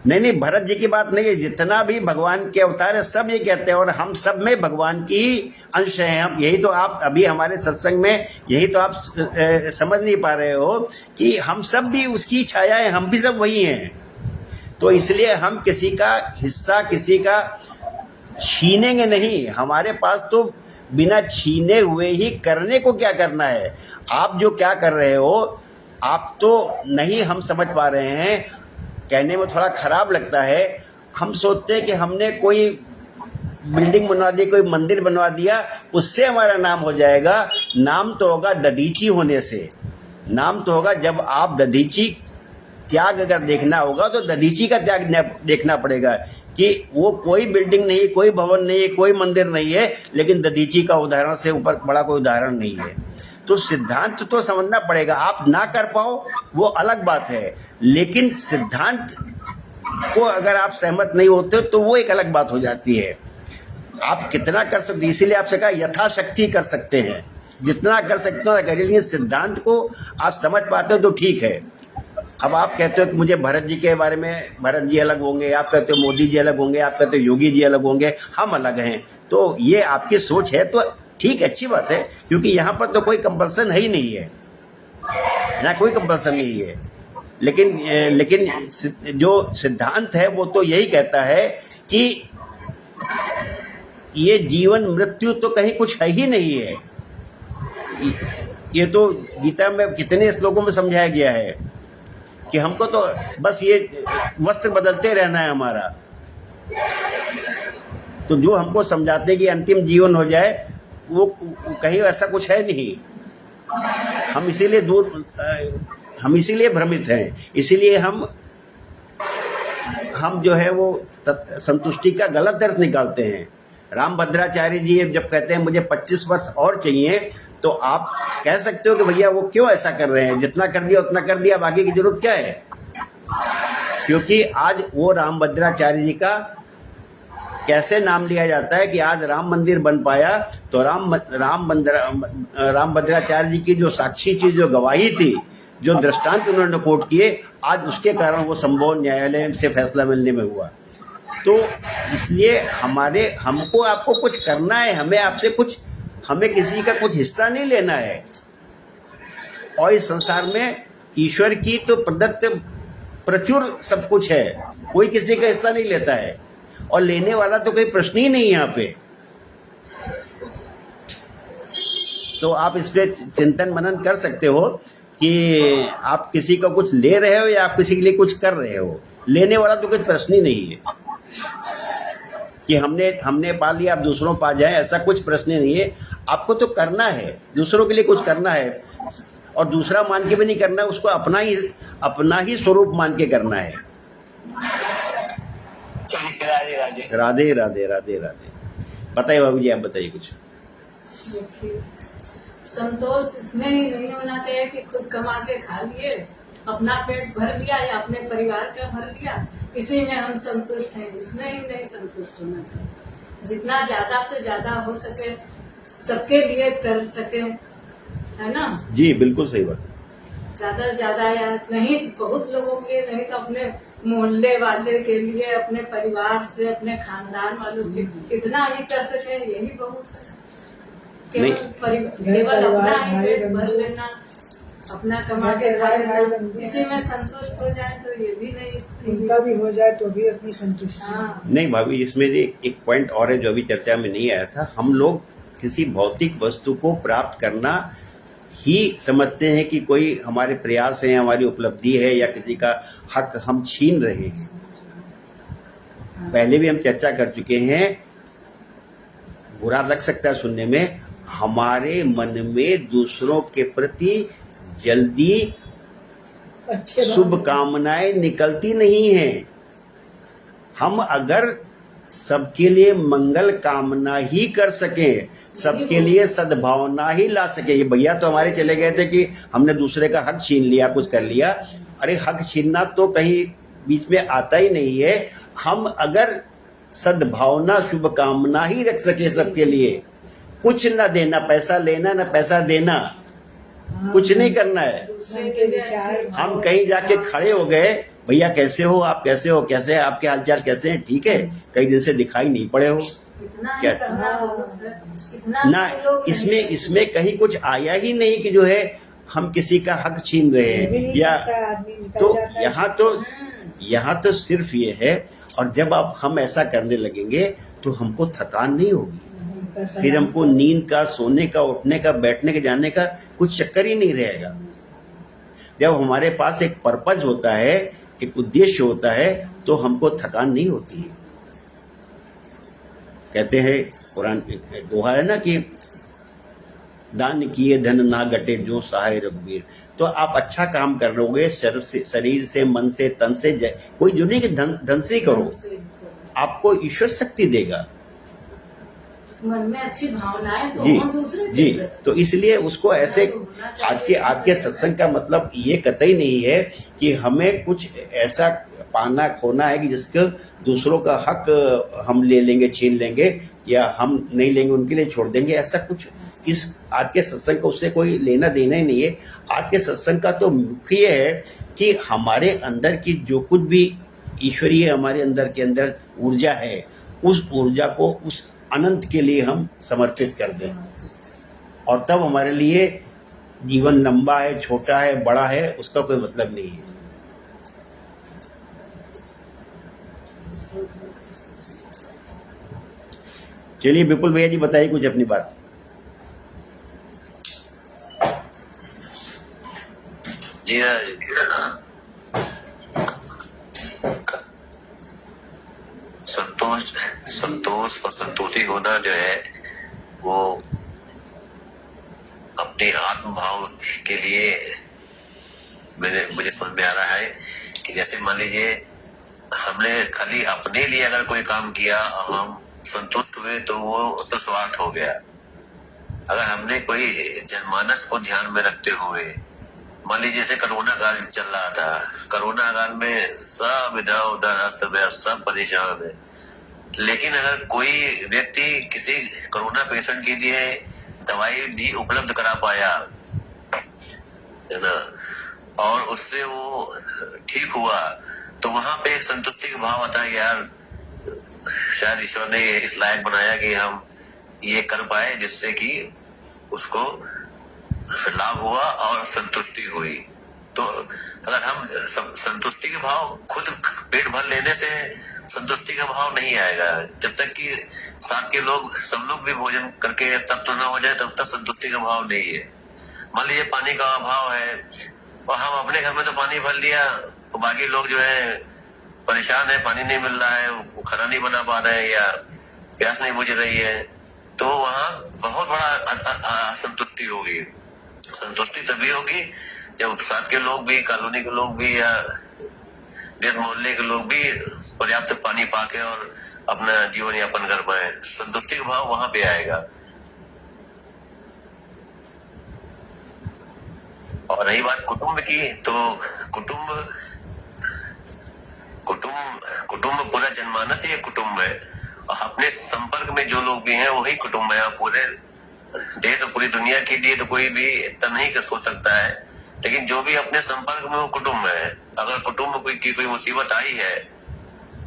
नहीं, भरत जी की बात नहीं है, जितना भी भगवान के अवतार है सब ये कहते हैं, और हम सब में भगवान की ही अंश हैं। हम यही तो आप अभी हमारे सत्संग में यही तो आप समझ नहीं पा रहे हो कि हम सब भी उसकी छाया है, हम भी सब वही हैं। तो इसलिए हम किसी का हिस्सा किसी का छीनेंगे नहीं। हमारे पास तो बिना छीने हुए ही करने को क्या करना है। आप जो क्या कर रहे हो आप तो नहीं हम समझ पा रहे हैं, कहने में थोड़ा खराब लगता है। हम सोचते हैं कि हमने कोई बिल्डिंग बनवा दी, कोई मंदिर बनवा दिया, उससे हमारा नाम हो जाएगा। नाम तो होगा दधीची होने से। नाम तो होगा जब आप दधीची त्याग अगर देखना होगा तो दधीची का त्याग देखना पड़ेगा कि वो कोई बिल्डिंग नहीं, कोई भवन नहीं, कोई मंदिर नहीं है, लेकिन दधीची का उदाहरण से ऊपर बड़ा कोई उदाहरण नहीं है। तो सिद्धांत तो समझना पड़ेगा। आप ना कर पाओ वो अलग बात है, लेकिन सिद्धांत को अगर आप सहमत नहीं होते तो वो एक अलग बात हो जाती है। आप कितना कर सकते, इसीलिए आपसे कहा यथाशक्ति कर सकते हैं, जितना कर सकते हो करिए, लेकिन सिद्धांत को आप समझ पाते हो तो ठीक है। अब आप कहते हो कि मुझे भरत जी के बारे में, भरत जी अलग होंगे, आप कहते हो मोदी जी अलग होंगे, आप कहते हो योगी जी अलग होंगे, हम अलग हैं, तो ये आपकी सोच है तो ठीक है, अच्छी बात है, क्योंकि यहाँ पर तो कोई कंपल्सन है ही नहीं है, यहाँ कोई कंपल्सन नहीं है। लेकिन जो सिद्धांत है वो तो यही कहता है कि ये जीवन मृत्यु तो कहीं कुछ है ही नहीं है। ये तो गीता में कितने श्लोकों में समझाया गया है कि हमको तो बस ये वस्त्र बदलते रहना है हमारा। तो जो हमको समझाते हैं कि अंतिम जीवन हो जाए, वो कहीं ऐसा कुछ है नहीं। हम इसीलिए भ्रमित हैं, इसीलिए हम जो है वो संतुष्टि का गलत अर्थ निकालते हैं। रामभद्राचार्य जी जब कहते हैं मुझे 25 वर्ष और चाहिए, तो आप कह सकते हो कि भैया वो क्यों ऐसा कर रहे हैं, जितना कर दिया उतना कर दिया, बाकी की जरूरत क्या है। क्योंकि आज वो रामभद्राचार्य जी का कैसे नाम लिया जाता है कि आज राम मंदिर बन पाया, तो रामभद्राचार्य जी की जो साक्षी चीज, जो गवाही थी, जो दृष्टांत उन्होंने कोट किए, आज उसके कारण वो संभव न्यायालय से फैसला मिलने में हुआ। तो इसलिए हमको आपको कुछ करना है, हमें किसी का कुछ हिस्सा नहीं लेना है। और इस संसार में ईश्वर की तो प्रदत्त प्रचुर सब कुछ है, कोई किसी का हिस्सा नहीं लेता है, और लेने वाला तो कोई प्रश्न ही नहीं है यहाँ पे। तो आप इस पे चिंतन मनन कर सकते हो कि आप किसी का कुछ ले रहे हो या आप किसी के लिए कुछ कर रहे हो। लेने वाला तो कोई प्रश्न ही नहीं है कि हमने पा लिया आप दूसरों पा जाए, ऐसा कुछ प्रश्न नहीं है। आपको तो करना है, दूसरों के लिए कुछ करना है, और दूसरा मान के भी नहीं करना है, उसको अपना ही स्वरूप मान के करना है। राधे राधे राधे राधे राधे राधे। बताइए बाबू जी, आप बताइए कुछ। देखिए, संतोष इसमें ही नहीं होना चाहिए कि खुद कमा के खा लिए, अपना पेट भर लिया या अपने परिवार का भर लिया, इसी में हम संतुष्ट हैं, इसमें ही नहीं संतुष्ट होना चाहिए। जितना ज्यादा से ज्यादा हो सके सबके लिए कर सके, है ना जी, बिल्कुल सही बात। ज्यादा से ज्यादा, या नहीं बहुत लोगों के लिए, नहीं तो अपने मोहल्ले वाले के लिए, अपने परिवार से, अपने खानदान वालों के लिए इतना ही कर सके, यही बहुत है। केवल अपना ही पेट भर लेना, अपना कमा के खा लेना, इसी में संतुष्ट हो जाए तो ये भी नहीं, उनका भी हो जाए तो भी अपनी संतुष्टि। हाँ, नहीं भाभी, इसमें एक पॉइंट और है जो अभी चर्चा में नहीं आया था। हम लोग किसी भौतिक वस्तु को प्राप्त करना ही समझते हैं कि कोई हमारे प्रयास है, हमारी उपलब्धि है, या किसी का हक हम छीन रहे हैं। पहले भी हम चर्चा कर चुके हैं, बुरा लग सकता है सुनने में, हमारे मन में दूसरों के प्रति जल्दी शुभ कामनाएं निकलती नहीं हैं। हम अगर सबके लिए मंगल कामना ही कर सकें, सबके लिए सद्भावना ही ला सके। ये भैया तो हमारे चले गए थे कि हमने दूसरे का हक छीन लिया, कुछ कर लिया। अरे हक छीनना तो कहीं बीच में आता ही नहीं है। हम अगर सद्भावना शुभ कामना ही रख सके सबके लिए, कुछ ना देना, पैसा लेना ना पैसा देना, कुछ नहीं करना है। दूसरे के लिए विचार हम कहीं जाके खड़े हो गए भैया कैसे हो, आप कैसे हो, कैसे है आपके हालचाल, कैसे हैं, ठीक है, कई दिन से दिखाई नहीं पड़े हो। इतना ही क्या? करना बहुत है, इतना ना तो लोग इसमें नहीं इसमें कहीं कुछ आया ही नहीं कि जो है हम किसी का हक छीन रहे ये भी हैं नहीं या करता, आदमी निकल तो जाता है। यहाँ तो सिर्फ ये है। और जब आप हम ऐसा करने लगेंगे तो हमको थकान नहीं होगी, उनका सलाम फिर हमको नींद का, सोने का, उठने का, बैठने के, जाने का कुछ चक्कर ही नहीं रहेगा। जब हमारे पास एक पर्पज होता है, एक उद्देश्य होता है, तो हमको थकान नहीं होती है। कहते हैं कुरान दोहा है ना कि दान किए धन ना घटे जो सहाय रघुवीर। तो आप अच्छा काम कर रहोगे शरीर से, मन से, तन से, कोई जो नहीं कि धन से ही करो, से आपको ईश्वर शक्ति देगा। मन में अच्छी भावनाएं तो जी हों दूसरे के जी, प्रति। तो इसलिए उसको ऐसे आज के सत्संग का मतलब ये कतई नहीं है कि हमें कुछ ऐसा पाना खोना है कि जिसके दूसरों का हक हम ले लेंगे, छीन लेंगे, या हम नहीं लेंगे उनके लिए छोड़ देंगे, ऐसा कुछ इस आज के सत्संग को उससे कोई लेना देना ही नहीं है। आज के सत्संग का तो मुख्य ये है कि हमारे अंदर की जो कुछ भी ईश्वरीय हमारे अंदर के अंदर ऊर्जा है, उस ऊर्जा को उस अनंत के लिए हम समर्पित कर दें, और तब हमारे लिए जीवन लंबा है, छोटा है, बड़ा है, उसका कोई मतलब नहीं है। चलिए विपुल भैया जी बताइए कुछ अपनी बात। जी संतोष और संतोषी होना जो है वो अपने आत्म भाव के लिए मुझे समझ में आ रहा है कि जैसे मान लीजिए हमने खाली अपने लिए अगर कोई काम किया और हम संतुष्ट हुए तो वो तो स्वार्थ हो गया। अगर हमने कोई जनमानस को ध्यान में रखते हुए, मान लीजिए जैसे कोरोना काल चल रहा था, कोरोना काल में सब इधर उधर अस्त व्यस्त, सब परेशान है, लेकिन अगर कोई व्यक्ति किसी कोरोना पेशेंट के लिए दवाई भी उपलब्ध करा पाया है ना, और उससे वो ठीक हुआ, तो वहां पे एक संतुष्टि का भाव आता है, यार शायद ईश्वर ने इस लायक बनाया कि हम ये कर पाए, जिससे कि उसको लाभ हुआ और संतुष्टि हुई। तो अगर हम संतुष्टि के भाव, खुद पेट भर लेने से संतुष्टि का भाव नहीं आएगा, जब तक कि साथ के लोग, सब लोग भी भोजन करके तब तो ना हो जाए, तब तक संतुष्टि का भाव नहीं है। मान लीजिए पानी का अभाव है और हम अपने घर में तो पानी भर लिया, तो बाकी लोग जो है परेशान है, पानी नहीं मिल रहा है, वो खाना नहीं बना पा रहे हैं या प्यास नहीं बुझ रही है, तो वहाँ बहुत बड़ा असंतुष्टि होगी। संतुष्टि तभी होगी जब साथ के लोग भी, कॉलोनी के लोग भी या देश मोहल्ले के लोग भी पर्याप्त पानी पाके और अपना जीवन यापन कर पाए। संतुष्टि का भाव वहां पे आएगा। और रही बात कुटुंब की, तो कुटुंब पूरा जनमानस ही एक कुटुंब है, और अपने संपर्क में जो लोग भी हैं वही कुटुंब है। पूरे देश और पूरी दुनिया के लिए तो कोई भी इतना नहीं कर सोच सकता है, लेकिन जो भी अपने संपर्क में वो कुटुंब है। अगर कुटुंब की कोई मुसीबत आई है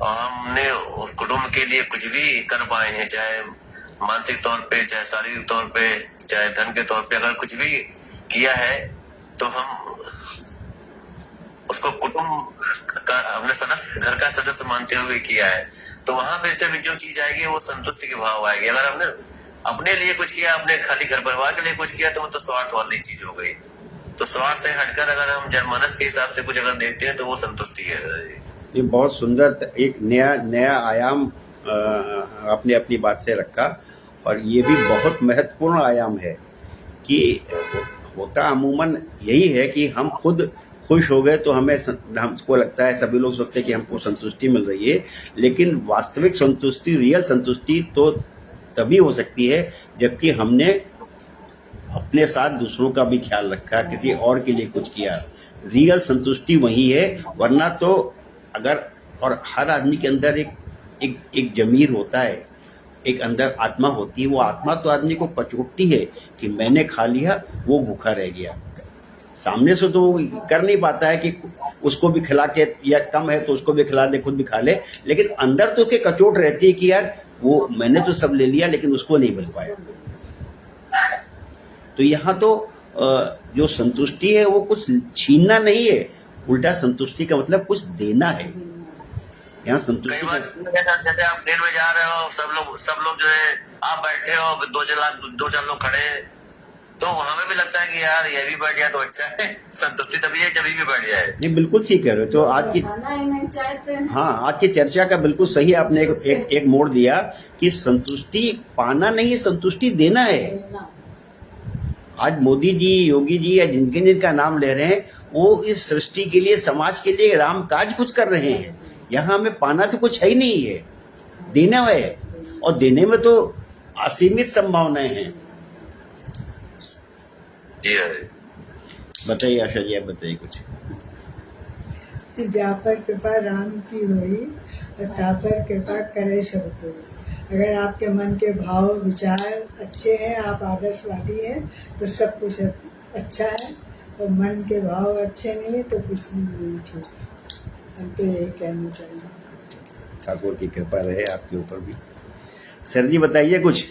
और हमने उस कुटुंब के लिए कुछ भी कर पाए हैं, चाहे मानसिक तौर पे, चाहे शारीरिक तौर पे, चाहे धन के तौर पे, अगर कुछ भी किया है तो हम उसको कुटुंब का, अपने सदस्य, घर का सदस्य मानते हुए किया है, तो वहां पे जब जो चीज आएगी वो संतुष्टि के भाव आएगी। अगर हमने अपने लिए कुछ किया, अपने खाली घर परिवार के लिए कुछ किया, तो वो तो स्वार्थ वाली चीज हो गई। तो स्वार्थ से हटकर अगर हम जनमानस के हिसाब से कुछ अगर देखते हैं तो वो संतुष्टि है। ये बहुत सुंदर एक नया आयाम आपने अपनी बात से रखा, और ये भी बहुत महत्वपूर्ण आयाम है कि होता अमूमन यही है कि हम खुद खुश हो गए तो हमको लगता है, सभी लोग सोचते हैं कि हमको संतुष्टि मिल रही है, लेकिन वास्तविक संतुष्टि, रियल संतुष्टि तो तभी हो सकती है जबकि हमने अपने साथ दूसरों का भी ख्याल रखा, किसी और के लिए कुछ किया। रियल संतुष्टि वही है, वरना तो अगर, और हर आदमी के अंदर एक जमीर होता है, एक अंदर आत्मा होती है, वो आत्मा तो आदमी को कचोटती है कि मैंने खा लिया, वो भूखा रह गया। सामने से तो वो कर नहीं पाता है कि उसको भी खिला के, या कम है तो उसको भी खिला दे, खुद भी खा ले, लेकिन अंदर तो उसके कचोट रहती है कि यार वो मैंने तो सब ले लिया लेकिन उसको नहीं मिल पाया। तो यहाँ तो जो संतुष्टि है वो कुछ छीनना नहीं है, उल्टा संतुष्टि का मतलब कुछ देना है। यहाँ कई संतुष्टि बार जैसे आप ट्रेन में जा रहे हो, सब लोग जो है, आप बैठे हो, दो चार लोग खड़े हैं, तो वहां में भी लगता है कि यार ये भी बैठ जाए तो अच्छा है। संतुष्टि तभी है जब भी बैठ जाए। नहीं, बिल्कुल ठीक कह रहे हो। तो आज की, खाना ही नहीं चाहते हैं। हाँ, आज की चर्चा का बिल्कुल सही आपने एक मोड़ दिया कि संतुष्टि पाना नहीं, संतुष्टि देना है। आज मोदी जी, योगी जी या जिनका नाम ले रहे हैं, वो इस सृष्टि के लिए, समाज के लिए राम काज कुछ कर रहे हैं। यहाँ हमें पाना तो कुछ है ही नहीं है, देना है, और देने में तो असीमित संभावनाएं हैं। जी हाँ। बताइए आशा जी, आप बताइए कुछ। कि जा पर कृपा राम की हुई और ता पर कृपा करे सब कोई। अगर आपके मन के भाव विचार अच्छे हैं, आप आदर्शवादी हैं, तो सब कुछ अच्छा है, और मन के भाव अच्छे नहीं है तो कुछ नहीं ठीक। हम तो यही कहना चाहिए। ठाकुर की कृपा रहे आपके ऊपर भी। सर जी बताइए कुछ।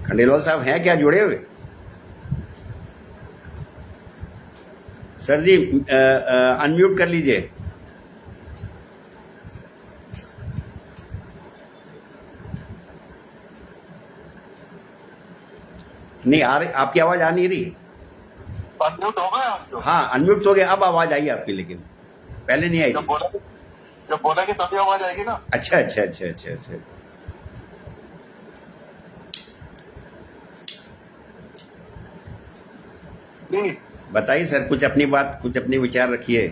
खंडेलवाल साहब हैं क्या जुड़े हुए? सर जी अनम्यूट कर लीजिए। नहीं आ रही, आपकी आवाज आ नहीं रही। अनम्यूट हो गया आप तो? हाँ, अनम्यूट हो गया, अब आवाज आई आपकी, लेकिन पहले नहीं आई जब थी। बोला कि तभी आवाज आएगी ना। अच्छा अच्छा अच्छा अच्छा अच्छा। बताइए सर, कुछ अपनी बात, कुछ अपने विचार रखिए,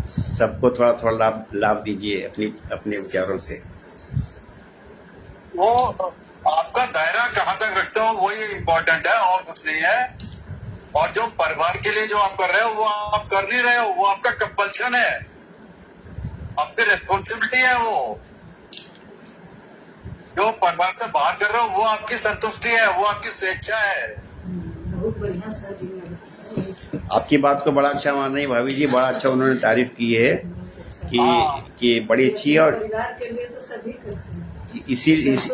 सबको थोड़ा थोड़ा लाभ दीजिए अपने विचारों से। वो आपका दायरा कहाँ तक रखते हो वही इम्पोर्टेंट है, और कुछ नहीं है। और जो परिवार के लिए जो आप कर रहे हो वो आप कर नहीं रहे हो, वो आपका कंपल्शन है, आपकी रिस्पॉन्सिबिलिटी है। वो जो परिवार से बाहर कर रहे हो वो आपकी संतुष्टि है, वो आपकी स्वेच्छा है। बहुत बढ़िया सर जी ने आपकी बात को बड़ा अच्छा मान रही है भाभी जी, बड़ा अच्छा उन्होंने तारीफ की है कि बड़ी अच्छी है। और परिवार के लिए तो सभी करते हैं।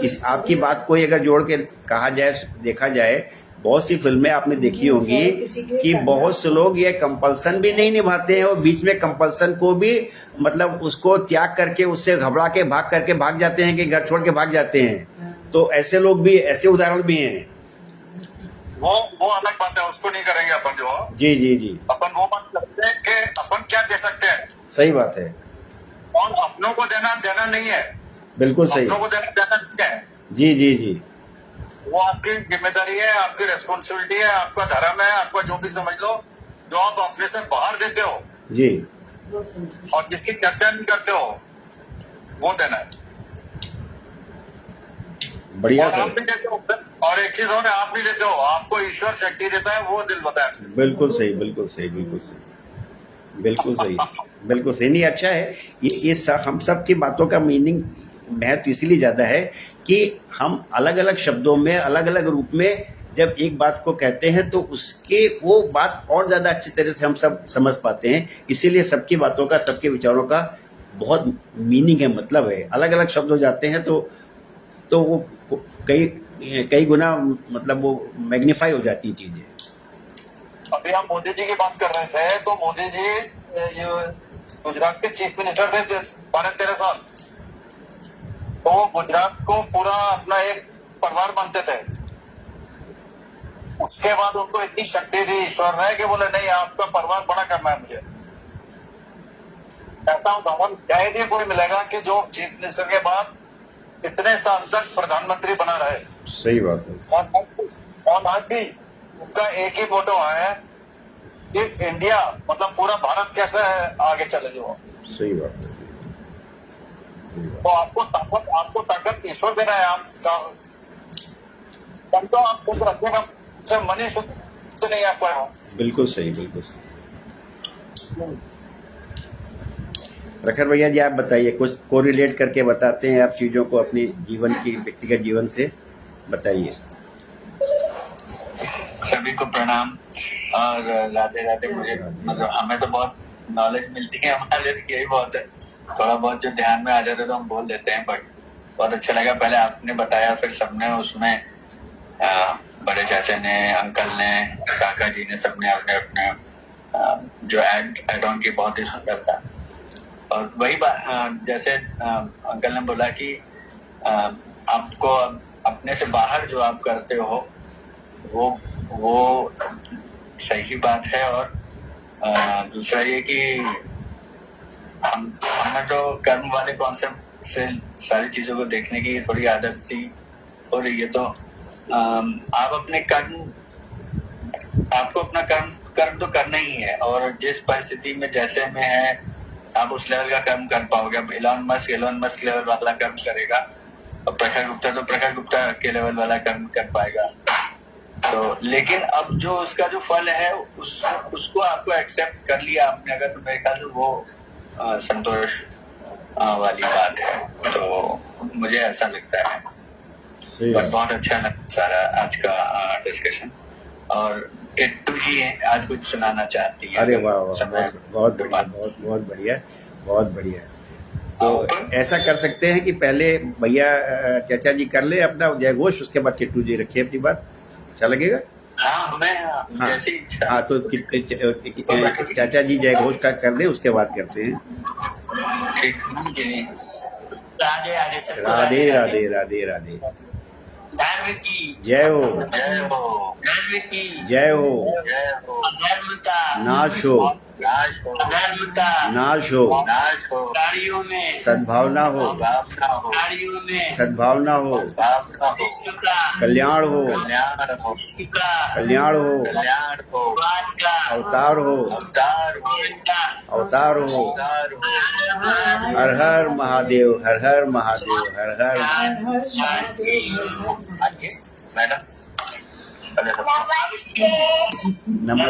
इस आपकी बात को अगर जोड़ के कहा जाए, देखा जाए, बहुत सी फिल्में आपने देखी होंगी कि बहुत से लोग ये कंपल्सन भी नहीं निभाते हैं, और बीच में कंपल्सन को भी मतलब उसको त्याग करके, उससे घबरा के भाग जाते हैं, कि घर छोड़ के भाग जाते हैं। तो ऐसे लोग भी, ऐसे उदाहरण भी हैं। वो अलग बात है, उसको नहीं करेंगे अपन। जो जी जी जी, अपन वो बात करते हैं कि अपन क्या दे सकते हैं। सही बात है। और अपनों को देना नहीं है, बिल्कुल सही। अपनों को देना नहीं है। जी जी जी, वो आपकी जिम्मेदारी है, आपकी रेस्पॉन्सिबिलिटी है, आपका धर्म है, आपका जो भी समझ लो, जो आप अपने से बाहर देते हो जी, वो समझो। और जिसकी चर्चा नहीं करते हो वो देना है। बढ़िया और आप सर, भी देते हो, और एक चीज और है, आप नहीं देते हो, आपको ईश्वर शक्ति देता है, वो दिल बताया आपसे। बिल्कुल सही, बिल्कुल सही, बिल्कुल सही, बिल्कुल सही, बिल्कुल सही। नहीं, अच्छा है ये हम सब की बातों का मीनिंग, महत्व इसीलिए ज्यादा है कि हम अलग अलग शब्दों में, अलग अलग रूप में जब एक बात को कहते हैं तो उसके वो बात और ज्यादा अच्छी तरह से हम सब समझ पाते हैं। इसीलिए सबकी बातों का, सबके विचारों का बहुत मीनिंग है, मतलब है। अलग अलग शब्द हो जाते हैं तो वो कई गुना मतलब वो मैग्नीफाई हो जाती हैं चीजें। अभी हम मोदी जी की बात कर रहे थे, तो मोदी जी जो गुजरात के चीफ मिनिस्टर थे 12-13 साल, तो वो गुजरात को पूरा अपना एक परिवार मानते थे। उसके बाद उनको इतनी शक्ति दी ईश्वर ने कि बोले नहीं, आपका परिवार बड़ा करना है मुझे। ऐसा उदाहरण शायद ही कोई मिलेगा कि जो चीफ मिनिस्टर के बाद इतने साल तक प्रधानमंत्री बना रहे। सही बात है। और आज भी उनका एक ही मोटो है कि इंडिया मतलब पूरा भारत कैसे आगे चले। जो सही बात है। तो आपको ताकत ईश्वर देना है। तो आप खुद रखने का मन ही शुद्ध नहीं आपका। बिल्कुल सही, बिल्कुल सही। प्रखर भैया जी, आप बताइए, कुछ कोरिलेट करके बताते हैं आप चीजों को अपनी जीवन की, व्यक्तिगत जीवन से बताइए। सभी को प्रणाम और राधे राधे। मुझे मतलब हमें तो बहुत नॉलेज मिलती है, हमारे लिए यही बहुत है। थोड़ा बहुत जो ध्यान में आ जाता है तो हम बोल देते हैं, बट बहुत अच्छा लगा। पहले आपने बताया, फिर सबने उसमें बड़े चाचा ने, अंकल ने, काका जी ने, सबने अपने अपने जो एड ऑन की, बहुत ही सुंदर था। और वही बात जैसे अंकल ने बोला कि आपको अपने से बाहर जो आप करते हो वो सही बात है। और दूसरा ये कि हमें तो कर्म वाले कॉन्सेप्ट से सारी चीजों को देखने की थोड़ी आदत सी हो रही है। तो आप अपने आपको अपना कर्म तो करना ही है, और जिस परिस्थिति में जैसे में है आप उस लेवल का कर्म कर पाओगे। अब एलोन मस्क लेवल वाला कर्म करेगा, और प्रखर गुप्ता के लेवल वाला कर्म कर पाएगा। तो लेकिन अब जो उसका जो फल है उसको आपको एक्सेप्ट कर लिया आपने अगर, तो मेरे ख्याल से वो संतोष वाली बात है। तो मुझे ऐसा लगता है। बहुत अच्छा लगा सारा आज का डिस्कशन। और किट्टू जी आज कुछ सुनाना चाहती है। अरे वाह वाह, बहुत बढ़िया, बहुत बढ़िया, बहुत बढ़िया। तो ऐसा कर सकते हैं कि पहले भैया चाचा जी कर ले अपना जय घोष, उसके बाद किट्टू जी रखिए अपनी बात, अच्छा लगेगा? हाँ, जैसी इच्छा। हाँ, तो चाचा जी जय घोष का कर दे, उसके बाद करते हैं। राधे राधे सबको राधे राधे राधे राधे। धर्म की जय हो, धर्म की जय हो, धर्म का नाश हो, धर्म का नाश हो, प्राणियों में सद्भावना हो, प्राणियों में सद्भावना हो, विश्व का कल्याण हो, विश्व का कल्याण हो, भगवान का अवतार हो, अवतार हो। हर हर महादेव, हर हर महादेव, हर हर मैडम नमस्कार।